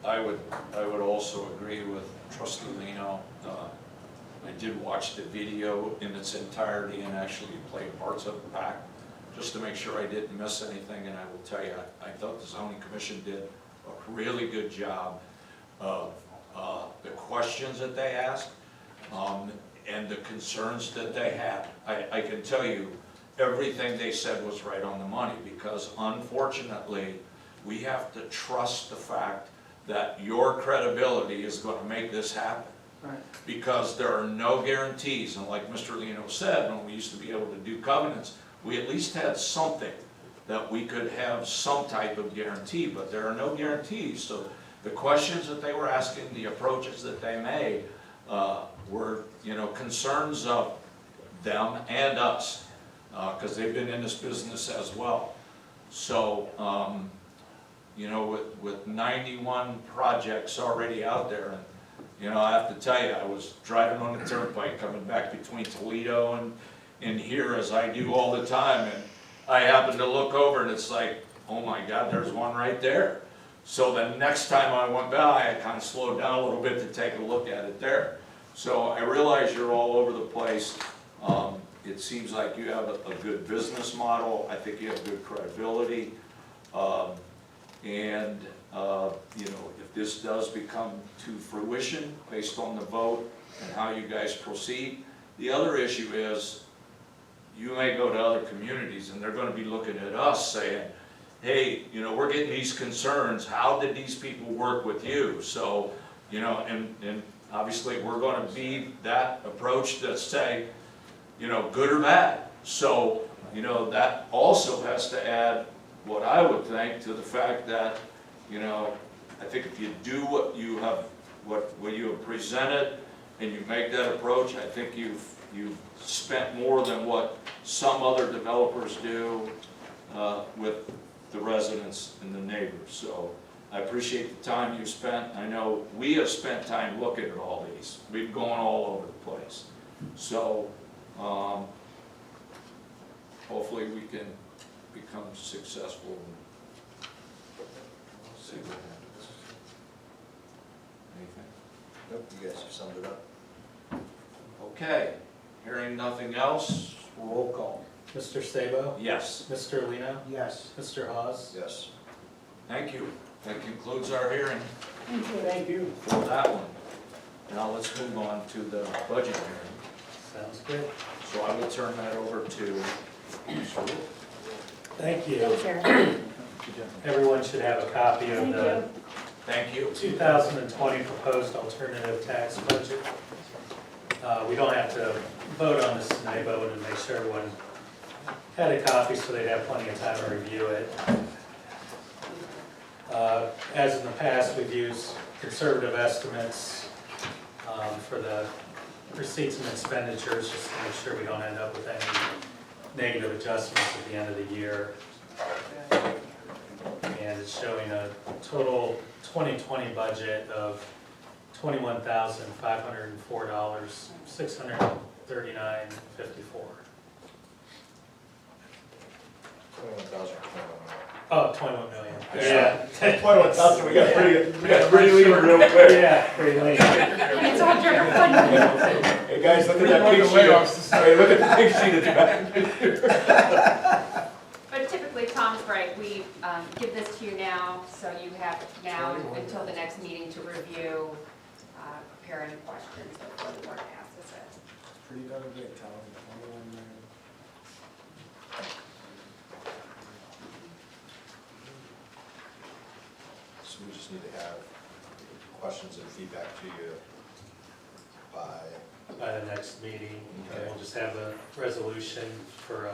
I would also agree with Trustee Lino. I did watch the video in its entirety and actually played parts of it back, just to make sure I didn't miss anything. And I will tell you, I thought the zoning commission did a really good job of the questions that they asked and the concerns that they had. I can tell you, everything they said was right on the money, because unfortunately, we have to trust the fact that your credibility is going to make this happen. Right. Because there are no guarantees, and like Mr. Lino said, when we used to be able to do covenants, we at least had something that we could have some type of guarantee, but there are no guarantees. So the questions that they were asking, the approaches that they made were, concerns of them and us, because they've been in this business as well. So, with 91 projects already out there, and I have to tell you, I was driving on the turnpike coming back between Toledo and here, as I do all the time, and I happened to look over and it's like, oh my God, there's one right there. So the next time I went by, I kind of slowed down a little bit to take a look at it there. So I realize you're all over the place. It seems like you have a good business model. I think you have good credibility. If this does become to fruition based on the vote and how you guys proceed, the other issue is you may go to other communities and they're going to be looking at us saying, hey, we're getting these concerns. How did these people work with you? So, and obviously we're going to be that approach to say, good or bad. So, that also has to add what I would think to the fact that, I think if you do what you have presented and you make that approach, I think you've spent more than what some other developers do with the residents and the neighbors. So I appreciate the time you spent. I know we have spent time looking at all these. We've gone all over the place. So hopefully we can become successful. We'll see what happens. Anything? Nope, you guys have summed it up. Okay, hearing nothing else, roll call. Mr. Sabo? Yes. Mr. Lino? Yes. Mr. Hawes? Yes. Thank you. That concludes our hearing Thank you. Thank you. for that one. Now let's move on to the budget hearing. Sounds good. So I will turn that over to Mr. Wood. Thank you. Everyone should have a copy of Thank the you. Thank you. 2020 proposed alternative tax budget. We don't have to vote on this tonight, but I wanted to make sure everyone had a copy so they'd have plenty of time to review it. As in the past, we've used conservative estimates for the receipts and expenditures, just to make sure we don't end up with any negative adjustments at the end of the year. And it's showing a total 2020 budget of $21,504, $639.54. 21,000. Oh, 21 million. Yeah. 21,000, we got pretty lean real quick. Yeah, pretty late. It's all trigger fun. Hey, guys, look at that big sheet. Hey, look at the big sheet at the back. But typically, Tom's right, we give this to you now, so you have now until the next meeting to review, prepare any questions before the board passes it. Pretty darn good, Tom. 21 million. So we just need to have questions and feedback to you by, By the next meeting, and we'll just have a resolution for,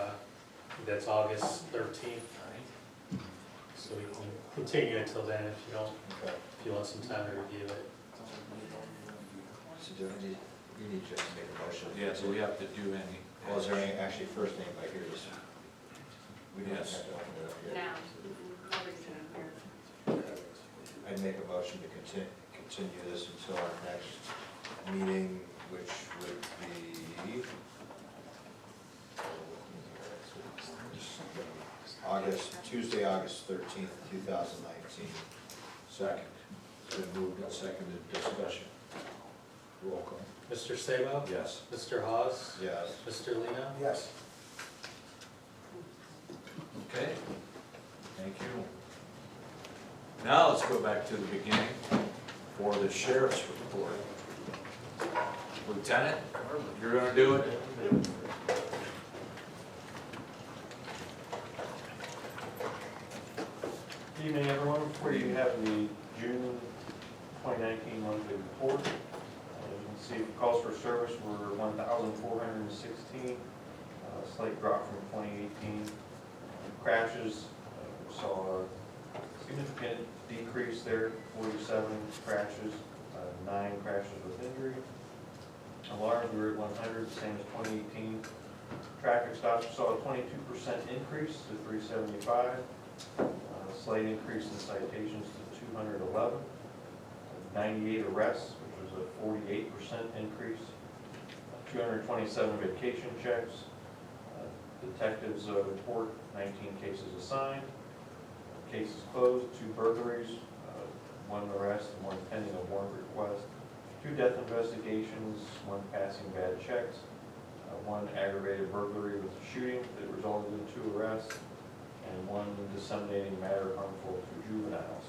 that's August 13th. So we can continue until then if you don't, okay. if you want some time to review it. So do I need, you need just to make a motion? Yeah, so we have to do any. Well, is there any, actually, first thing I hear is, we don't have Yes. to open it up yet. Now, nobody's in here. I'd make a motion to continue this until our next meeting, which would be Tuesday, August 13th, 2019. Second. It's been moved and seconded, discussion. Roll call. Mr. Sabo? Yes. Mr. Hawes? Yes. Mr. Lino? Yes. Okay, thank you. Now let's go back to the beginning for the sheriff's report. Lieutenant, you're gonna do it? Good evening, everyone. Before you have the June 2019 monthly report. You can see calls for service were 1,416, a slight drop from 2018. Crashes, saw a significant decrease there, 47 crashes, 9 crashes with injury. Alarms, we were at 100, same as 2018. Traffic stops, we saw a 22% increase to 375. Slight increase in citations to 211. 98 arrests, which was a 48% increase. 227 vacation checks. Detectives report 19 cases assigned. Cases closed, 2 burglaries, 1 arrest and 1 pending a warrant request. 2 death investigations, 1 passing bad checks, 1 aggravated burglary with a shooting that resulted in 2 arrests, and 1 disseminating matter harmful to juveniles.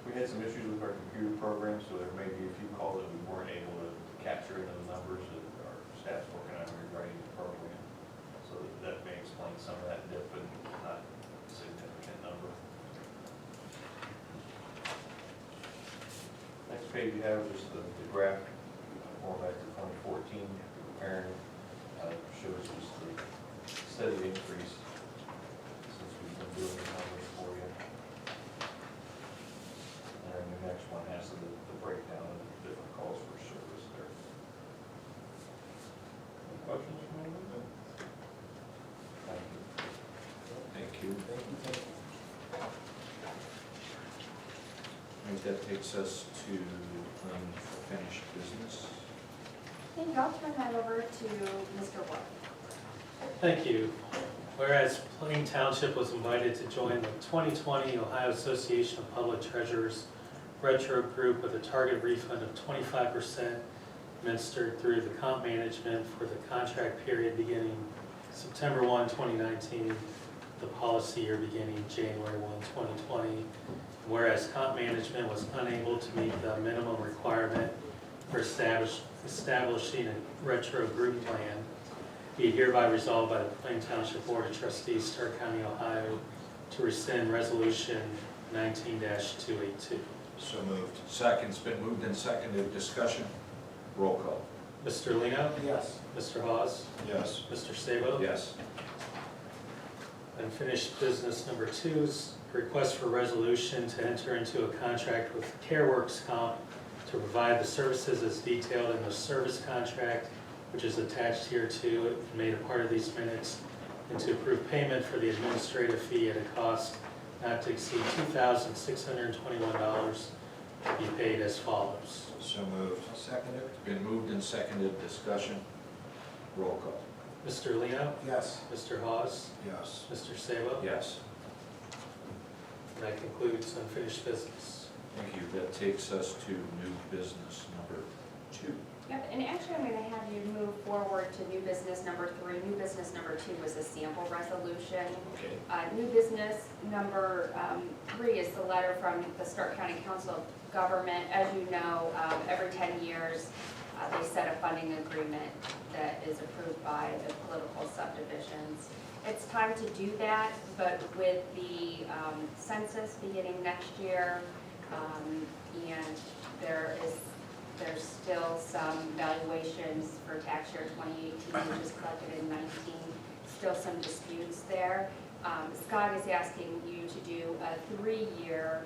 We had some issues with our computer program, so there may be a few calls that we weren't able to capture into the numbers that our staff's working on rewriting the program. So that may explain some of that dip, but not a significant number. Next page you have is the graph going back to 2014, comparing, shows just the steady increase since we've been doing the numbers for you. And then the next one has the breakdown of the different calls for service there. Any questions from anyone? Thank you. Thank you. I think that takes us to unfinished business. Thank you, I'll turn that over to Mr. Wood. Thank you. Whereas Plain Township was invited to join the 2020 Ohio Association of Public Treasurers Retro Group with a target refund of 25% administered through the comp management for the contract period beginning September 1, 2019 the policy year beginning January 1, 2020. Whereas comp management was unable to meet the minimum requirement for establishing a retro group plan, be hereby resolved by the Plain Township Board of Trustees, Stark County, Ohio, to rescind Resolution 19-282. So moved. Second's been moved and seconded, discussion, roll call. Mr. Lino? Yes. Mr. Hawes? Yes. Mr. Sabo? Yes. Unfinished business number 2 is a request for resolution to enter into a contract with CareWorks Comp to provide the services as detailed in the service contract, which is attached here to it and made a part of these minutes, and to approve payment for the administrative fee at a cost not to exceed $2,621 to be paid as follows. So moved. Second it. It's been moved and seconded, discussion, roll call. Mr. Lino? Yes. Mr. Hawes? Yes. Mr. Sabo? Yes. And that concludes unfinished business. Thank you. That takes us to new business number 2. Yep, and actually I'm gonna have you move forward to new business number 3. New business number 2 was a sample resolution. Okay. New business number 3 is the letter from the Stark County Council of Government. As you know, every 10 years, they set a funding agreement that is approved by the political subdivisions. It's time to do that, but with the census beginning next year, and there's still some valuations for tax year 2018, which is collected in 19, still some disputes there. Scott is asking you to do a 3-year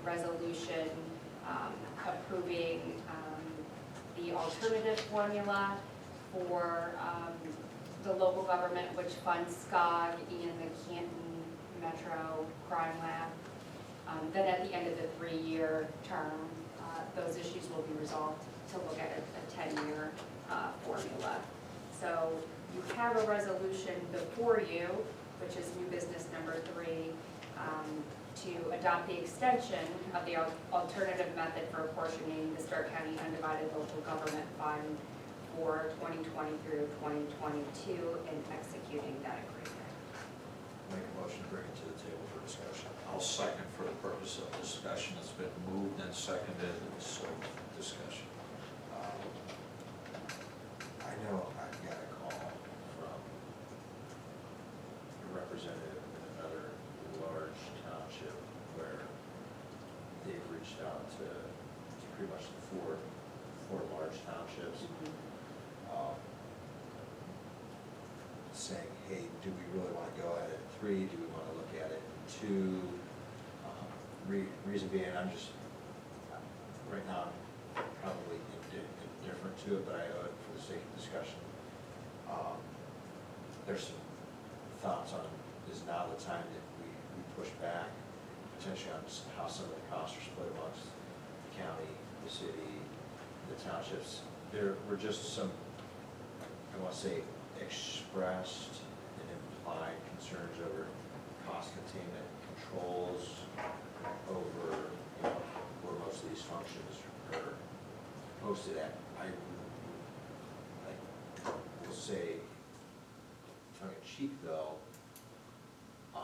resolution approving the alternative formula for the local government, which funds SCOG and the Canton Metro Crime Lab. Then at the end of the 3-year term, those issues will be resolved to look at a 10-year formula. So you have a resolution before you, which is new business number 3, to adopt the extension of the alternative method for apportioning the Stark County Undivided Local Government Fund for 2020 through 2022 and executing that agreement. Make a motion to bring it to the table for discussion. I'll second for the purpose of discussion. It's been moved and seconded, so discussion. I know I got a call from a representative in another large township where they've reached out to pretty much the four large townships, saying, hey, do we really want to go at it 3? Do we want to look at it 2? Reason being, I'm just, right now, I'm probably indifferent to it, but I know it for the sake of discussion. There's some thoughts on, is now the time that we push back, potentially on how some of the costs are split amongst the county, the city, the townships. There were just some, I want to say, expressed and implied concerns over cost containment controls, over, where most of these functions are posted at. I will say, tongue in cheek though, the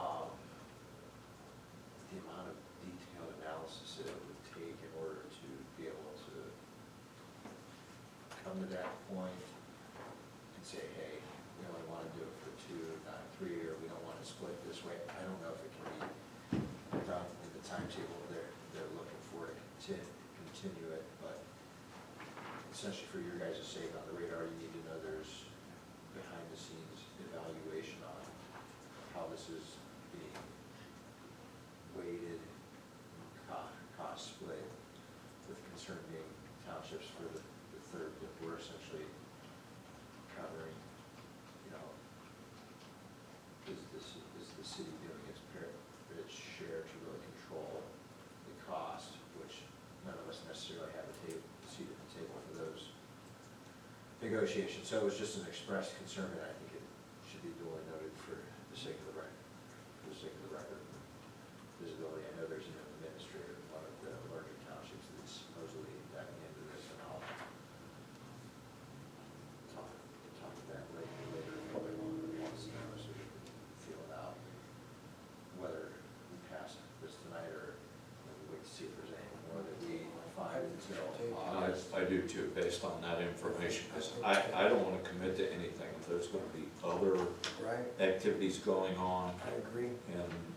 amount of detailed analysis that it would take in order to be able to come to that point and say, hey, we only want to do it for 2, not 3, or we don't want to split this way. I don't know if it can be done in the timetable they're looking for to continue it, but essentially for your guys' sake on the radar, you need to know there's behind the scenes evaluation on how this is being weighted, cost split, with concern being townships for the third that we're essentially covering. Is the city doing its share to really control the cost, which none of us necessarily have a seat at the table for those negotiations. So it was just an expressed concern, and I think it should be duly noted for the sake of the record. For the sake of the record, visibility. I know there's an administrator in one of the larger townships that's supposedly diving into this, and I'll talk to that later if anybody wants to know, so we can feel it out. I do too, based on that information, because I don't want to commit to anything if there's going to be other Right, activities going on, I agree.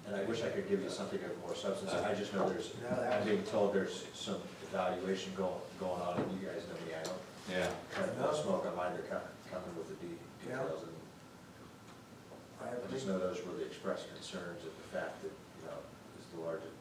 And I wish I could give you something of more substance, I just know there's, No, that I'm was- being told there's some evaluation going on, and you guys know me, I don't yeah. cut no smoke on mine, they're coming with the details, and I I agree. just know those were the expressed concerns of the fact that, you know, it's the largest,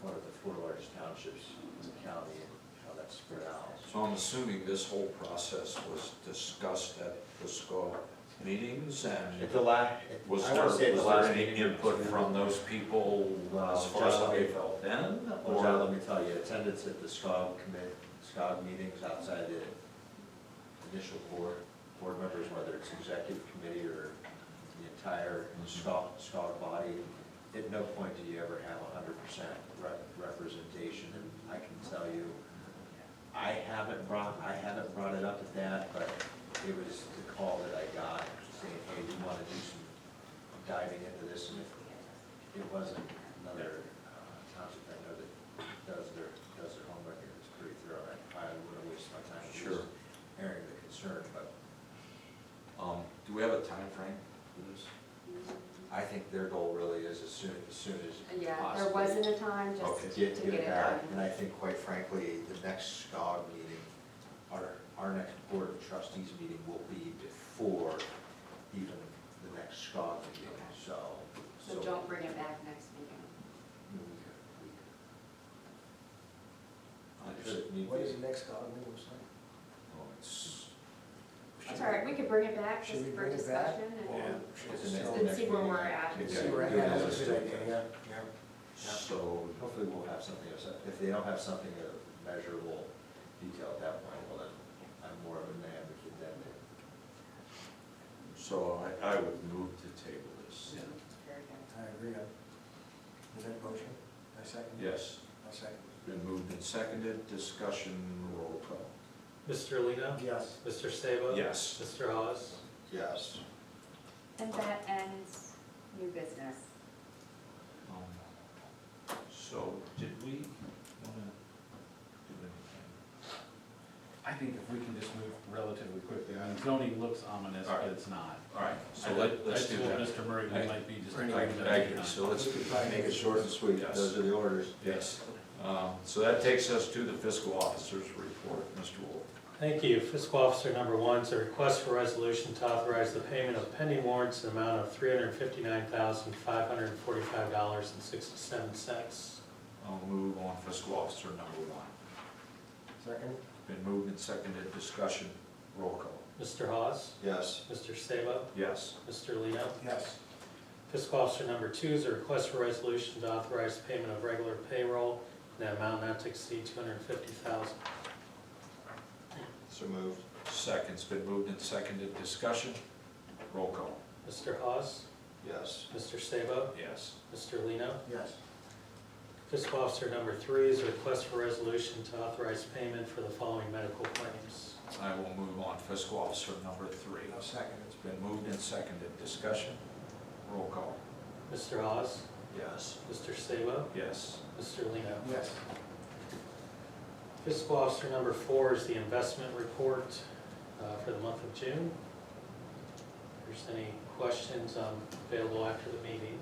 one of the 4 largest townships in the county, and how that's spread out. So I'm assuming this whole process was discussed at the SCO meetings, and At the last, was I there, wanna say the was last there any meeting. input from those people as far as how they felt then? Well, John, let Or, me tell you, attendance at the SCOG meetings outside the initial board members, whether it's executive committee or the entire SCOG body, at no point do you ever have 100% representation, and I can tell you, I haven't brought it up at that, but it was the call that I got saying, hey, we want to do some diving into this, and if it wasn't another township I know that does their homework, and it's pretty thorough, I wouldn't waste my time Sure. just airing the concern, but do we have a time frame for this? I think their goal really is as soon as Yeah, possible. there wasn't a time Okay. just to get it back, done. and I think quite frankly, the next SCOG meeting, our next Board of Trustees meeting will be before even the next SCOG meeting, so. So don't bring it back next meeting. What is the next call, we will say? Oh, it's, That's all right, we could bring it back just Should we for bring it back? discussion Or and It's the next- so- the and next see where meeting. we're at. Yeah. See, right, yeah, that's a good idea, yeah. so, Hopefully we'll have something, if they don't have something of measurable detail at that point, well then, I'm more of an advocate than they. so I would move to table this. Very good. I agree. Is that a motion? I second? Yes, I second. been moved and seconded, discussion, roll call. Mr. Lino? Yes. Mr. Sabo? Yes. Mr. Hawes? Yes. And that ends new business. So, did we want to do anything? I think if we can just move relatively quickly, I mean, zoning looks ominous, All right. but it's not. All right, so I let's do told that. Mr. Murray, we I- might be just. I agree, so let's, Make it short and sweet, Yes. those are the orders. yes. So that takes us to the fiscal officer's report, Mr. Wolf. Thank you. Fiscal Officer number 1 is a request for resolution to authorize the payment of pending warrants in the amount of $359,545.67. I'll move on fiscal officer number 1. Second? Been moved and seconded, discussion, roll call. Mr. Hawes? Yes. Mr. Sabo? Yes. Mr. Lino? Yes. Fiscal Officer number 2 is a request for resolution to authorize payment of regular payroll in an amount not to exceed $250,000. So moved. Second's been moved and seconded, discussion, roll call. Mr. Hawes? Yes. Mr. Sabo? Yes. Mr. Lino? Yes. Fiscal Officer number 3 is a request for resolution to authorize payment for the following medical claims. I will move on fiscal officer number 3. I'll second It's been moved and seconded, discussion, roll call. Mr. Hawes? Yes. Mr. Sabo? Yes. Mr. Lino? it. Yes. Fiscal Officer number 4 is the investment report for the month of June. If there's any questions, I'm available after the meeting.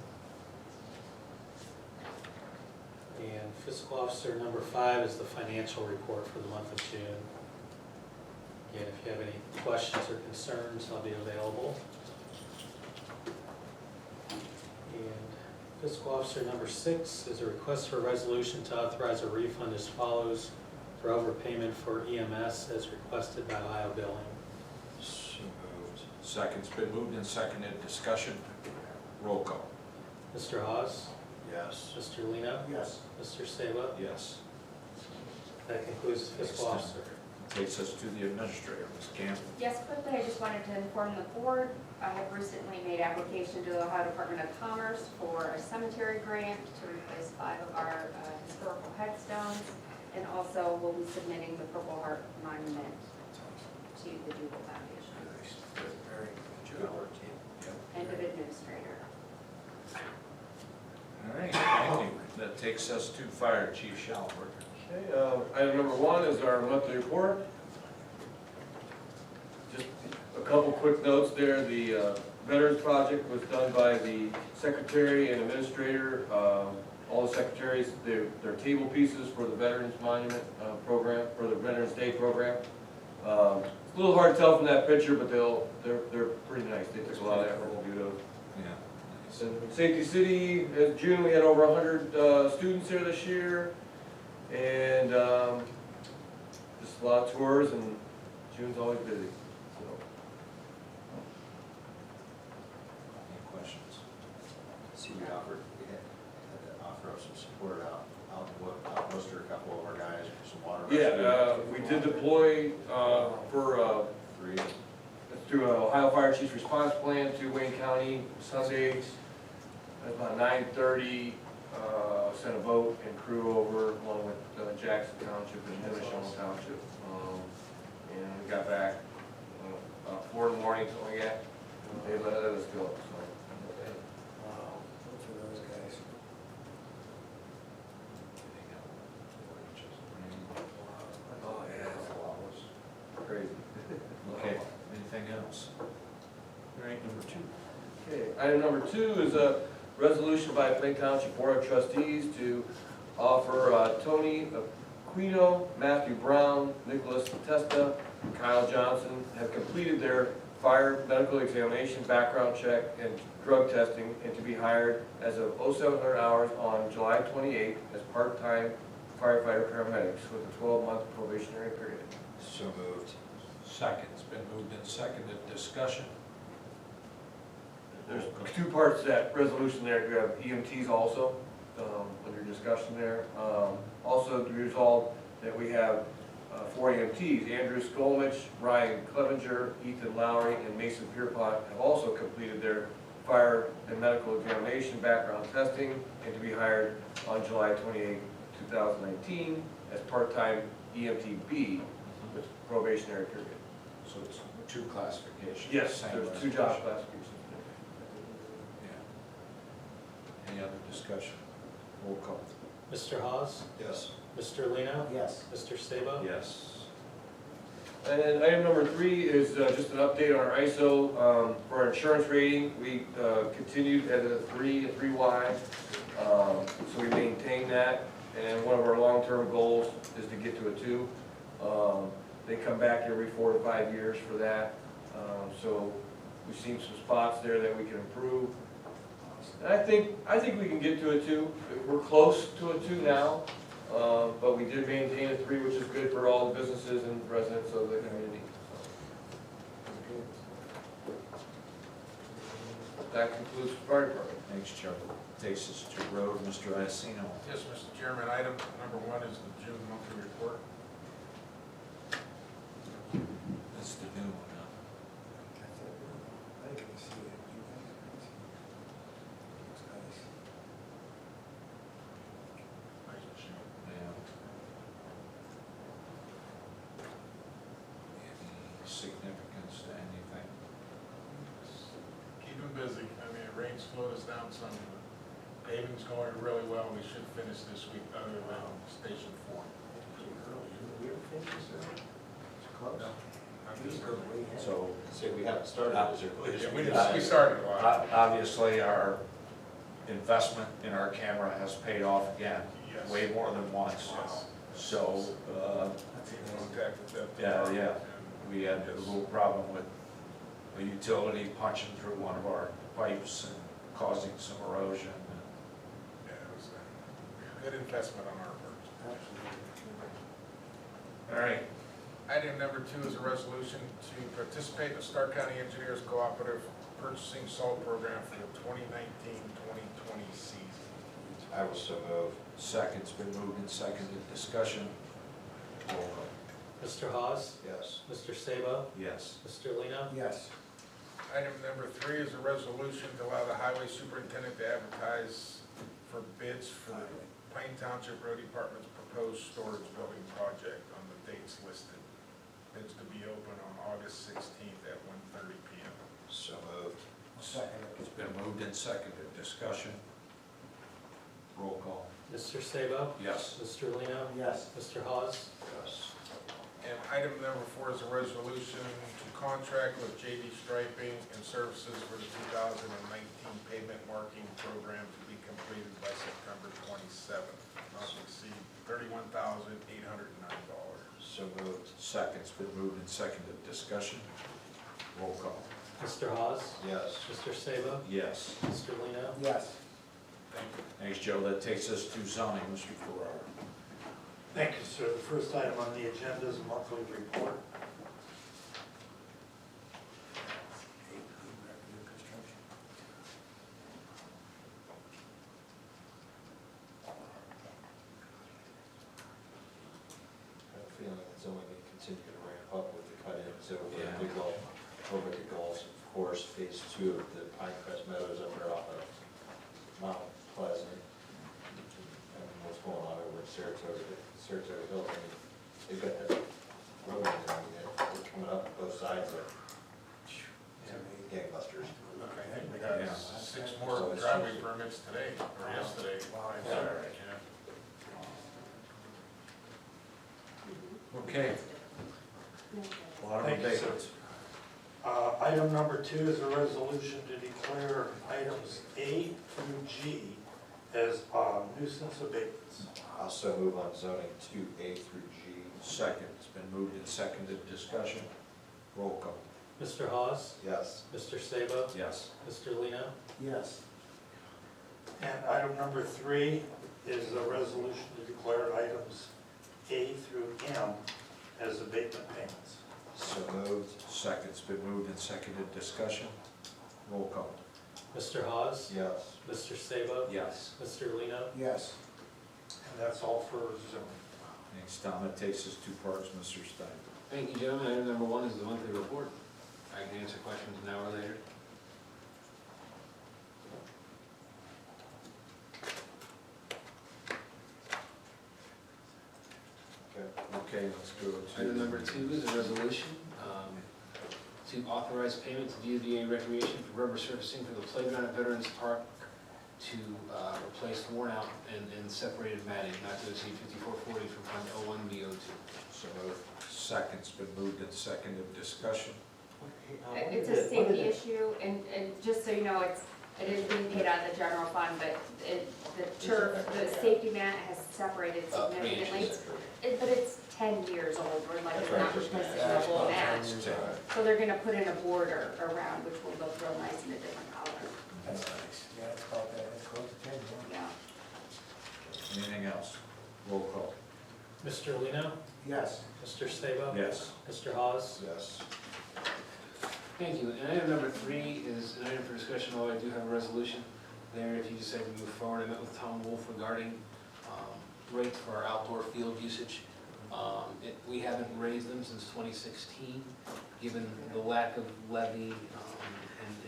And Fiscal Officer number 5 is the financial report for the month of June. Again, if you have any questions or concerns, I'll be available. And Fiscal Officer number 6 is a request for a resolution to authorize a refund as follows for overpayment for EMS as requested by Ohio Billing. So moved. Second's been moved and seconded, discussion, roll call. Mr. Hawes? Yes. Mr. Lino? Yes. Mr. Sabo? Yes. That concludes the Fiscal Officer. Takes us to the administrator, Ms. Campbell. Yes, quickly, I just wanted to inform the board, I have recently made application to the Ohio Department of Commerce for a cemetery grant to replace 5 of our historical headstones, and also we'll be submitting the Purple Heart Monument to the Jubal Foundation. Very Good work, team. End of administrator. All right, thank you. That takes us to Fire Chief Schalberg. Okay, item number 1 is our monthly report. Just a couple quick notes there. The Veterans Project was done by the secretary and administrator. All the secretaries, their table pieces for the Veterans Monument program, for the Veterans Day program. It's a little hard to tell from that picture, but they're pretty nice. They took a lot of effort to do those. Yeah. In Safety City, in June, we had over 100 students here this year, and just a lot of tours, and June's always busy. So, Any questions? See, we had to offer up some support out Worcester, a couple of our guys for some water yeah, rescue. we did deploy for through Ohio Fire Chiefs Response Plan to Wayne County Sunday at about 9:30. Sent a boat and crew over along with Jackson Township and Henderson Township. And we got back about 4 in the morning, something like that. They let us go, so. Wow, good for those guys. Oh, yeah. Crazy. Okay, anything else? All right, number 2. Okay, item number 2 is a resolution by Plain Township Board of Trustees to offer Tony Aquino, Matthew Brown, Nicholas Testa, and Kyle Johnson have completed their fire medical examination, background check, and drug testing, and to be hired as of 0700 hours on July 28th as part-time firefighter paramedics with a 12-month probationary period. So moved. Second, it's been moved and seconded, discussion. There's 2 parts to that resolution there. We have EMTs also, under discussion there. Also, to resolve that we have 4 EMTs, Andrew Skolmich, Ryan Clevenger, Ethan Lowry, and Mason Pierpont have also completed their fire and medical examination, background testing, and to be hired on July 28, 2019 as part-time EMT B with probationary period. So it's 2 classifications. Yes, same there's 2 resolution. job classifications. Yeah. Any other discussion? Roll call. Mr. Hawes? Yes. Mr. Lino? Yes. Mr. Sabo? Yes. And then item number 3 is just an update on our ISO for our insurance rating. We continued at a 3 and 3Y, so we maintain that. And one of our long-term goals is to get to a 2. They come back every 4 to 5 years for that. So we've seen some spots there that we can improve. And I think we can get to a 2. We're close to a 2 now. But we did maintain a 3, which is good for all the businesses and residents of the community. That concludes the fire department. Thanks, Joe. Takes us to road, Mr. Iacino. Yes, Mr. Chairman, item number 1 is the June monthly report. That's the new one, huh? I think I can see it. You guys can see it. Looks nice. Nice machine. Yeah. Any significance to anything? Keep them busy. I mean, it rain slowed us down some. Paving's going really well. We should finish this week other than Station 4. We ever finish this early? It's close. I'm We just go way ahead. So, Say we haven't started as early as Yeah, we started a while. obviously, our investment in our camera has paid off again, Yes. way more than once. Yes. So, Contact with them. yeah, we had a little problem with a utility punching through one of our pipes and causing some erosion. Yeah, it was a good investment on our part. All right, Item number 2 is a resolution to participate in the Stark County Engineers Cooperative Purchasing Salt Program for the 2019-2020 season. I will so move. second's been moved and seconded, discussion. Roll call. Mr. Hawes? Yes. Mr. Sabo? Yes. Mr. Lino? Yes. Item number 3 is a resolution to allow the highway superintendent to advertise for bids for the Plain Township Road Department's proposed storage building project on the dates listed. Bids to be open on August 16th at 1:30 p.m. So moved. Second. It's been moved and seconded, discussion. Roll call. Mr. Sabo? Yes. Mr. Lino? Yes. Mr. Hawes? Yes. And item number 4 is a resolution to contract with JD Striping and Services for the 2019 pavement marking program to be completed by September 27th, not to exceed $31,809. So moved. Second, it's been moved and seconded. Discussion. Roll call. Mr. Hawes? Yes. Mr. Sabo? Yes. Mr. Lino? Yes. Thank you. Thanks, Joe. That takes us to zoning, Mr. Ferrara. Thank you, sir. The first item on the agenda is a monthly report. I have a feeling it's only going to continue to ramp up with the cut-ins over Yeah. the Gulf, over the Gulf. Of course, phase 2 of the Pinecrest Meadows up there off of Mount Pleasant. And what's going on over at Saratoga Hills. I mean, they've got that road, I mean, they're coming up both sides of gangbusters. We got Yeah. 6 more driveway permits today, or yesterday. Yeah. Okay. A lot of Thank you, sir. abatements. Item number 2 is a resolution to declare items A through G as nuisance abatements. Also move on zoning 2A through G. Second, it's been moved and seconded. Discussion. Roll call. Mr. Hawes? Yes. Mr. Sabo? Yes. Mr. Lino? Yes. And item number 3 is a resolution to declare items A through M as abatement payments. So moved. Second, it's been moved and seconded. Discussion. Roll call. Mr. Hawes? Yes. Mr. Sabo? Yes. Mr. Lino? Yes. And that's all for zoning. Thanks, Tom. That takes us 2 parts, Mr. Stein. Thank you, gentlemen. Item number 1 is the monthly report. I can answer questions now or later. Okay, let's go to. Item number 2 is a resolution to authorize payment to DSBA Recreation for rubber surfacing for the playground at Veterans Park to replace worn out and separated matting, not to exceed $54.40 from Fund 01B02. So moved. Second's been moved and seconded. Discussion. It's a safety issue, and just so you know, it is being paid out of the general fund, but the turf, the safety mat has separated 3 significantly. inches. But it's 10 years old, we're like, That's it's right, not just replacing match. the whole mat. It's 10. So they're gonna put in a border around, which will look real nice in a different color. That's nice. Yeah, it's called that, it's close to 10, yeah. Yeah. Anything else? Roll call. Mr. Lino? Yes. Mr. Sabo? Yes. Mr. Hawes? Yes. Thank you. And item number 3 is an item for discussion, although I do have a resolution there. If you decide to move forward, I met with Tom Wolf regarding rates for our outdoor field usage. We haven't raised them since 2016, given the lack of levy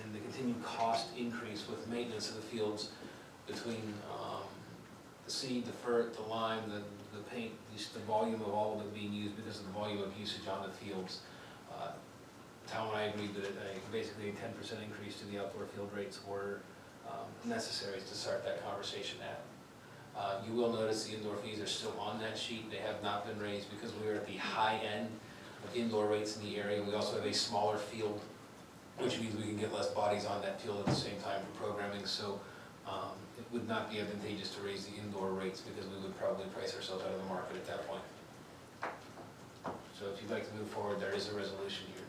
and the continued cost increase with maintenance of the fields between the seed, the fert, the lime, the paint, just the volume of all of it being used because of the volume of usage on the fields. Tom and I agreed that basically a 10% increase to the outdoor field rates were necessary to start that conversation at. You will notice the indoor fees are still on that sheet. They have not been raised because we are at the high end of indoor rates in the area. We also have a smaller field, which means we can get less bodies on that field at the same time for programming. So it would not be advantageous to raise the indoor rates because we would probably price ourselves out of the market at that point. So if you'd like to move forward, there is a resolution here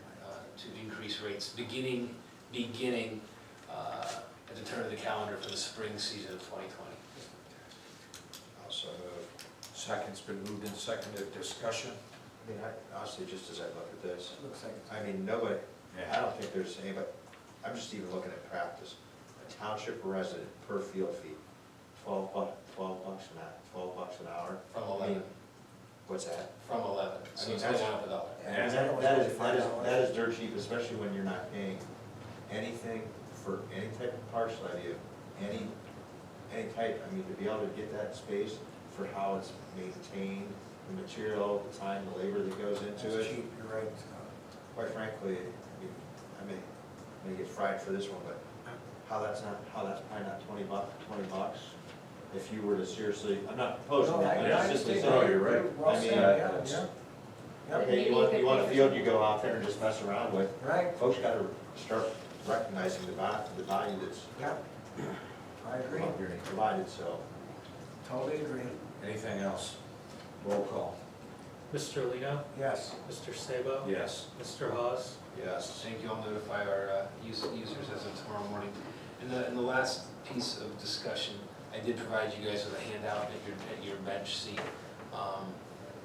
to increase rates beginning at the turn of the calendar for the spring season of 2020. Also moved. Second's been moved and seconded. Discussion. I mean, honestly, just as I look at this, Looks like it's. I mean, nobody, I don't think there's anybody, I'm just even looking at practice. A township resident per field fee, $12 an hour. From I mean, 11. What's that? From 11, so I mean, it's that's- going up a dollar. And that is dirt cheap, especially when you're not paying anything for any type of parks levy of any type. I mean, to be able to get that space for how it's maintained, the material, the time, the labor that goes into It's it. cheap, you're right. Quite frankly, I may get fried for this one, but how that's probably not $20. if you were to seriously, I'm not opposing No, that, I but it's just understand. a No, you're right. Well I mean, said, it's- yeah. Okay, you want a field you go out there and just mess around with. Right, Folks gotta start recognizing the value that's yeah. I agree, being provided, so. totally agree. Anything else? Roll call. Mr. Lino, Yes. Mr. Sabo, Yes. Mr. Hawes, Yes. Thank you, I'll notify our users as of tomorrow morning. In the last piece of discussion, I did provide you guys with a handout at your bench seat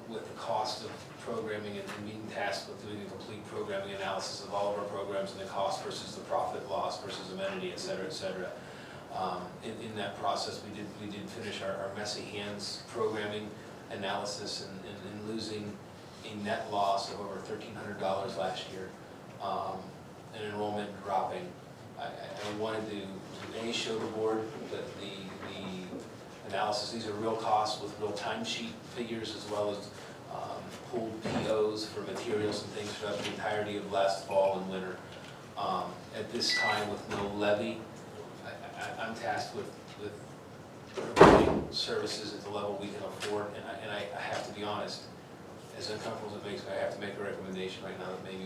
with the cost of programming and being tasked with doing a complete programming analysis of all of our programs and the cost versus the profit loss versus amenity, et cetera, et cetera. In that process, we did finish our messy hands programming analysis and losing a net loss of over $1,300 last year, and enrollment dropping. I wanted to show the board that the analysis, these are real costs with real timesheet figures as well as pooled POs for materials and things throughout the entirety of last fall and winter. At this time with no levy, I'm tasked with providing services at the level we can afford, and I have to be honest, as uncomfortable as it makes me, I have to make a recommendation right now that maybe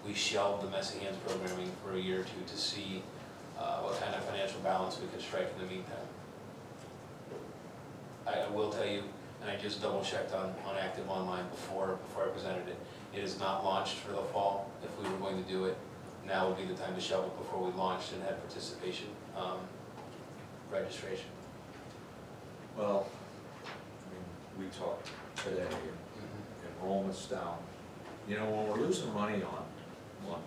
we shelve the Messy Hands programming for a year or two to see what kind of financial balance we can strike in the meantime. I will tell you, and I just double checked on Active Online before I presented it, it is not launched for the fall. If we were going to do it, now would be the time to shove it before we launched and had participation registration. Well, I mean, we talked today, enrollment's down. You know, when we're losing money on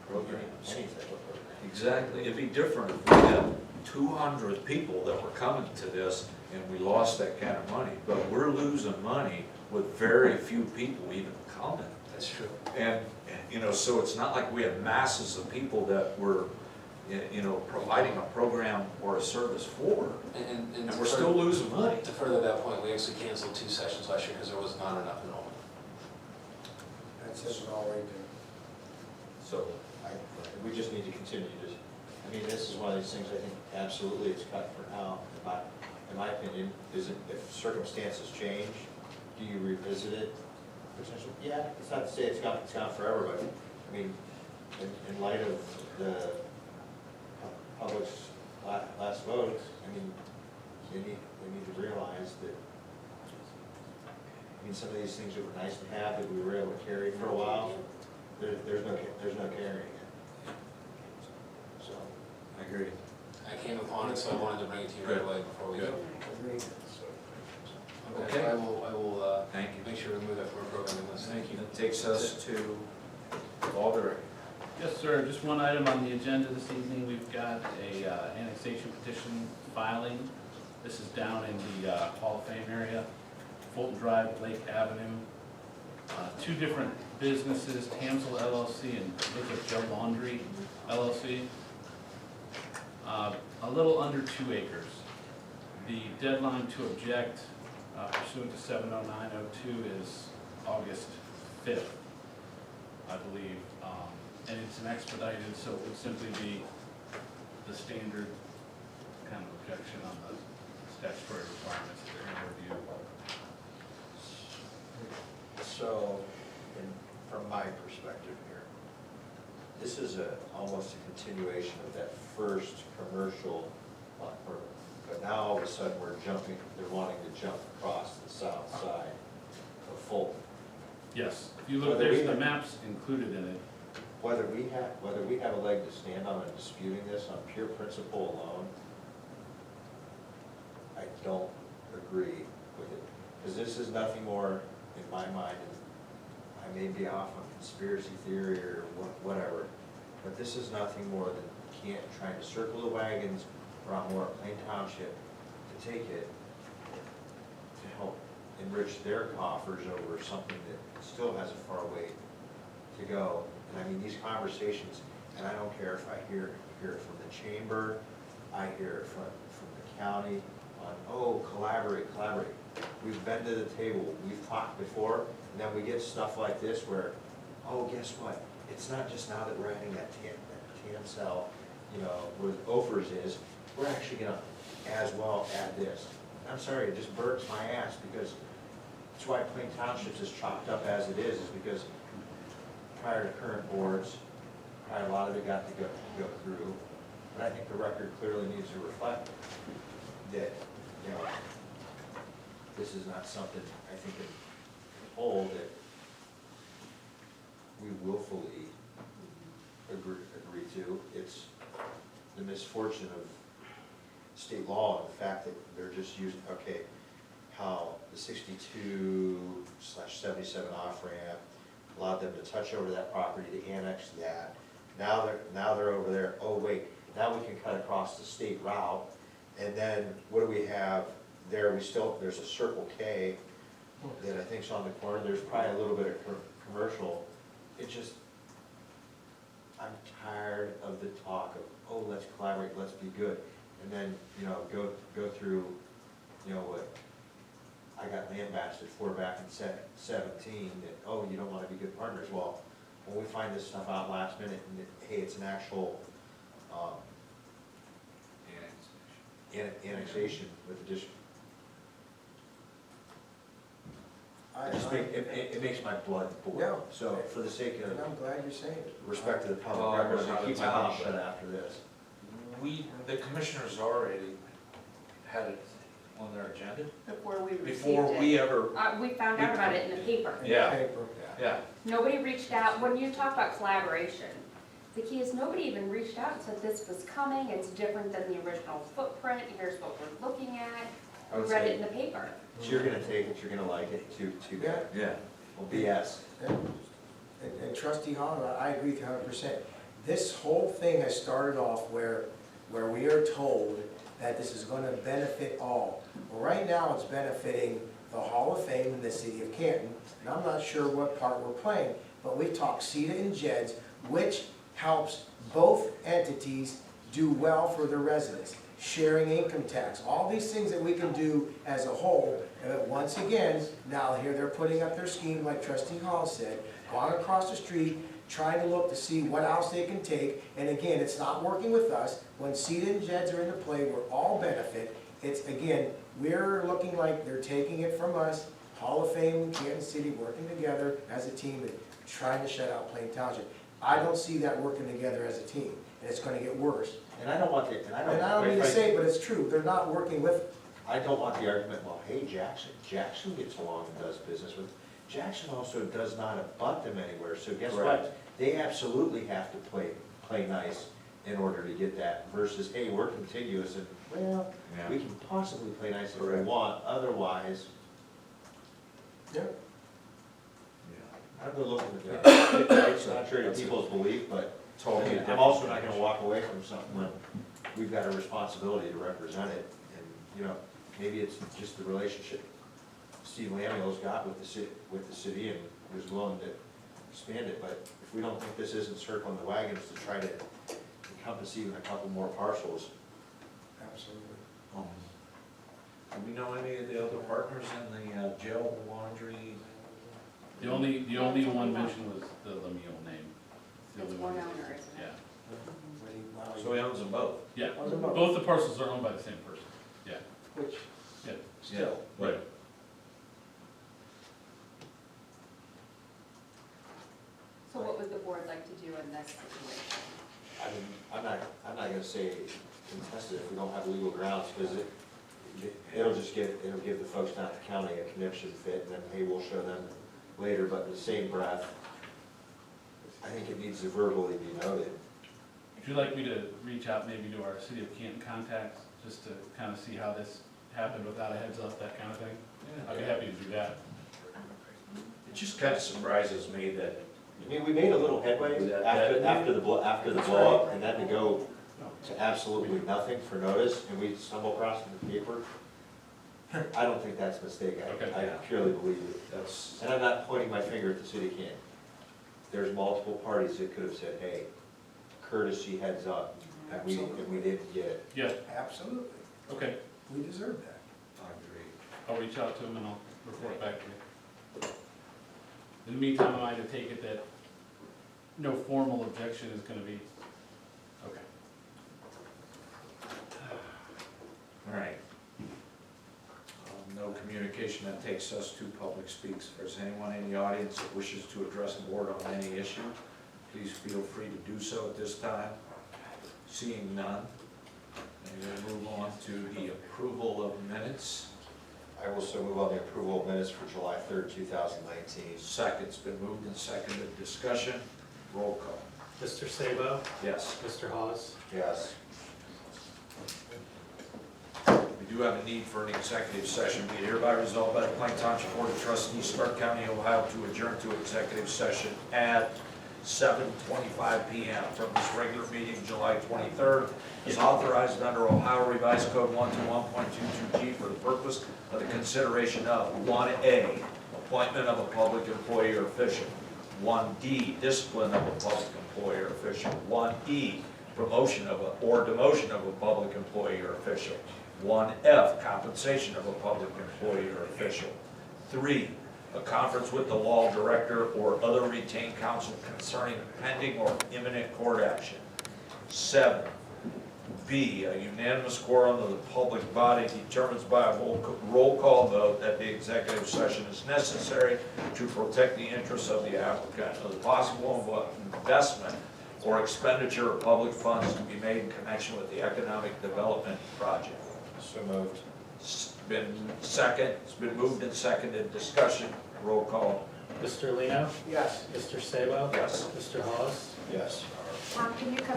programs. Any type of program. Exactly, it'd be different if we had 200 people that were coming to this and we lost that kind of money, but we're losing money with very few people even coming. That's true. And, you know, so it's not like we have masses of people that we're, you know, providing a program or a service for, and we're still losing money. To further that point, we actually canceled 2 sessions last year because there was not enough enrollment. That says it all right there. So, We just need to continue to, I mean, this is one of these things, I think absolutely it's cut for now. In my opinion, is it, if circumstances change, do you revisit it? Potentially, yeah, it's not to say it's gone forever, but, I mean, in light of the public's last vote, I mean, they need to realize that, I mean, some of these things that were nice to have, that we were able to carry for a while, there's no carrying it. So. I agree. I came upon it, so I wanted to bring it to you right away before we go. Agreed. Okay, I will Thank you. make sure to move that from our programming list. Thank you. That takes us to Law Director. Yes, sir, just one item on the agenda this evening, we've got a annexation petition filing. This is down in the Hall of Fame area, Fulton Drive, Lake Avenue. 2 different businesses, Tamsel LLC and Liquid Joe Laundry LLC. A little under 2 acres. The deadline to object pursuant to 70902 is August 5th, I believe. And it's an expedited, so it would simply be the standard kind of objection on the statutory requirements that they're going to review. So, from my perspective here, this is almost a continuation of that first commercial lot program. But now all of a sudden they're wanting to jump across the south side of Fulton. Yes, if you look, there's the maps included in it. Whether we have a leg to stand on in disputing this on pure principle alone, I don't agree with it. Because this is nothing more, in my mind, and I may be off on conspiracy theory or whatever, but this is nothing more than trying to circle the wagons around more Plain Township to take it to help enrich their coffers over something that still has a far way to go. And I mean, these conversations, and I don't care if I hear it from the chamber, I hear it from the county on, oh, collaborate. We've been to the table, we've talked before, and then we get stuff like this where, oh, guess what? It's not just now that we're adding that TAN cell, you know, where Ophers is, we're actually gonna as well add this. I'm sorry, it just burns my ass, because that's why Plain Township's as chopped up as it is because prior to current boards, probably a lot of it got to go through. But I think the record clearly needs to reflect that, you know, this is not something, I think, in whole that we willfully agree to. It's the misfortune of state law and the fact that they're just using, okay, how the 62/77 off-ramp allowed them to touch over that property to annex that. Now they're over there, oh wait, now we can cut across the state route. And then what do we have there? There's a Circle K that I think's on the corner. There's probably a little bit of commercial. It just, I'm tired of the talk of, oh, let's collaborate, let's be good. And then, you know, go through, you know, what I got lambasted for back in 17, that, oh, you don't want to be good partners. Well, when we find this stuff out last minute, and hey, it's an actual annexation with the district. It makes my blood boil. Yeah. So for the sake of And I'm glad you're saying it. respect to the public Well, record, we're I'll keep my mouth shut after this. The commissioners already had it on their agenda Before we received it. before we ever, We found out about it in the paper. Yeah. Paper. yeah. Nobody reached out. When you talk about collaboration, the key is nobody even reached out and said this was coming, it's different than the original footprint, here's what we're looking at. I We would read say- it in the paper. So you're gonna take it, you're gonna like it, too bad. Yeah. Well, BS. And Trustee Holland, I agree with you 100%. This whole thing has started off where we are told that this is gonna benefit all. Well, right now, it's benefiting the Hall of Fame in the city of Canton, and I'm not sure what part we're playing, but we've talked CETA and JEDS, which helps both entities do well for their residents. Sharing income tax, all these things that we can do as a whole. And once again, now here they're putting up their scheme, like Trustee Hall said, going across the street, trying to look to see what else they can take. And again, it's not working with us. When CETA and JEDS are into play, we're all benefit. It's, again, we're looking like they're taking it from us, Hall of Fame, Kansas City, working together as a team and trying to shut out Plain Township. I don't see that working together as a team, and it's gonna get worse. And I don't want the, And I don't mean to say it, but it's true, they're not working with, I don't want the argument, well, hey, Jackson gets along and does business with, Jackson also does not abut them anywhere, so guess Correct. what? They absolutely have to play nice in order to get that, versus, hey, we're contiguous and, well, Yeah. we can possibly play nice if we Correct. want, otherwise, yeah. I'm gonna look at that. It's contrary to people's belief, but Totally. I'm also not gonna walk away from something when we've got a responsibility to represent it. And, you know, maybe it's just the relationship Steve Lamiel's got with the city and was willing to expand it, but if we don't think this isn't circling the wagons to try to encompass even a couple more parcels. Absolutely. Do we know any of the other partners in the jail, laundry? The only one mentioned was the Lemuel name. The It's only one one. owner, isn't it? Yeah, So he owns them both? yeah, Owns them both. both the parcels are owned by the same person, yeah, Which, yeah. still, Right. So what would the board like to do in this situation? I mean, I'm not gonna say contested if we don't have legal grounds, because it'll give the folks down at the county a conniption fit, and then, hey, we'll show them later, but in the same breath, I think it needs to verbally be noted. Would you like me to reach out maybe to our City of Canton contacts, just to kind of see how this happened without a heads up, that kind of thing? I'd be happy to do that. It just kind of surprises me that, I mean, we made a little headway after the blow up, and then to go to absolutely nothing for notice, and we stumble across it in the paper. I don't think that's a mistake, Okay. I purely believe it. that's, And I'm not pointing my finger at the city of Canton. There's multiple parties that could have said, hey, courtesy, heads up, and we didn't get it. Yeah, absolutely, okay, we deserve that. I agree. I'll reach out to him and I'll report back to you. In the meantime, am I to take it that no formal objection is gonna be, okay. All right. presentation that takes us to public speaks. If there's anyone in the audience that wishes to address the board on any issue, please feel free to do so at this time. Seeing none, and we'll move on to the approval of minutes. I will so move on the approval of minutes for July 3rd, 2019. Second's been moved and seconded. Discussion, roll call. Mr. Sabo? Yes. Mr. Hawes? Yes. We do have a need for an executive session. Be it hereby resolved by the Plain Township Board of Trustees, Stark County, Ohio, to adjourn to executive session at 7:25 p.m. from this regular meeting, July 23rd, is authorized under Ohio Revised Code 121.22G for the purpose of the consideration of 1A, appointment of a public employee or official, 1D, discipline of a public employee or official, 1E, promotion of or demotion of a public employee or official, 1F, compensation of a public employee or official, 3, a conference with the law director or other retained counsel concerning pending or imminent court action. 7, B, a unanimous quorum of the public body determines by a roll call vote that the executive session is necessary to protect the interests of the applicant of the possible investment or expenditure of public funds to be made in connection with the economic development project. So moved. It's been moved and seconded. Discussion, roll call. Mr. Lino? Yes. Mr. Sabo? Yes. Mr. Hawes? Yes. Tom, can you come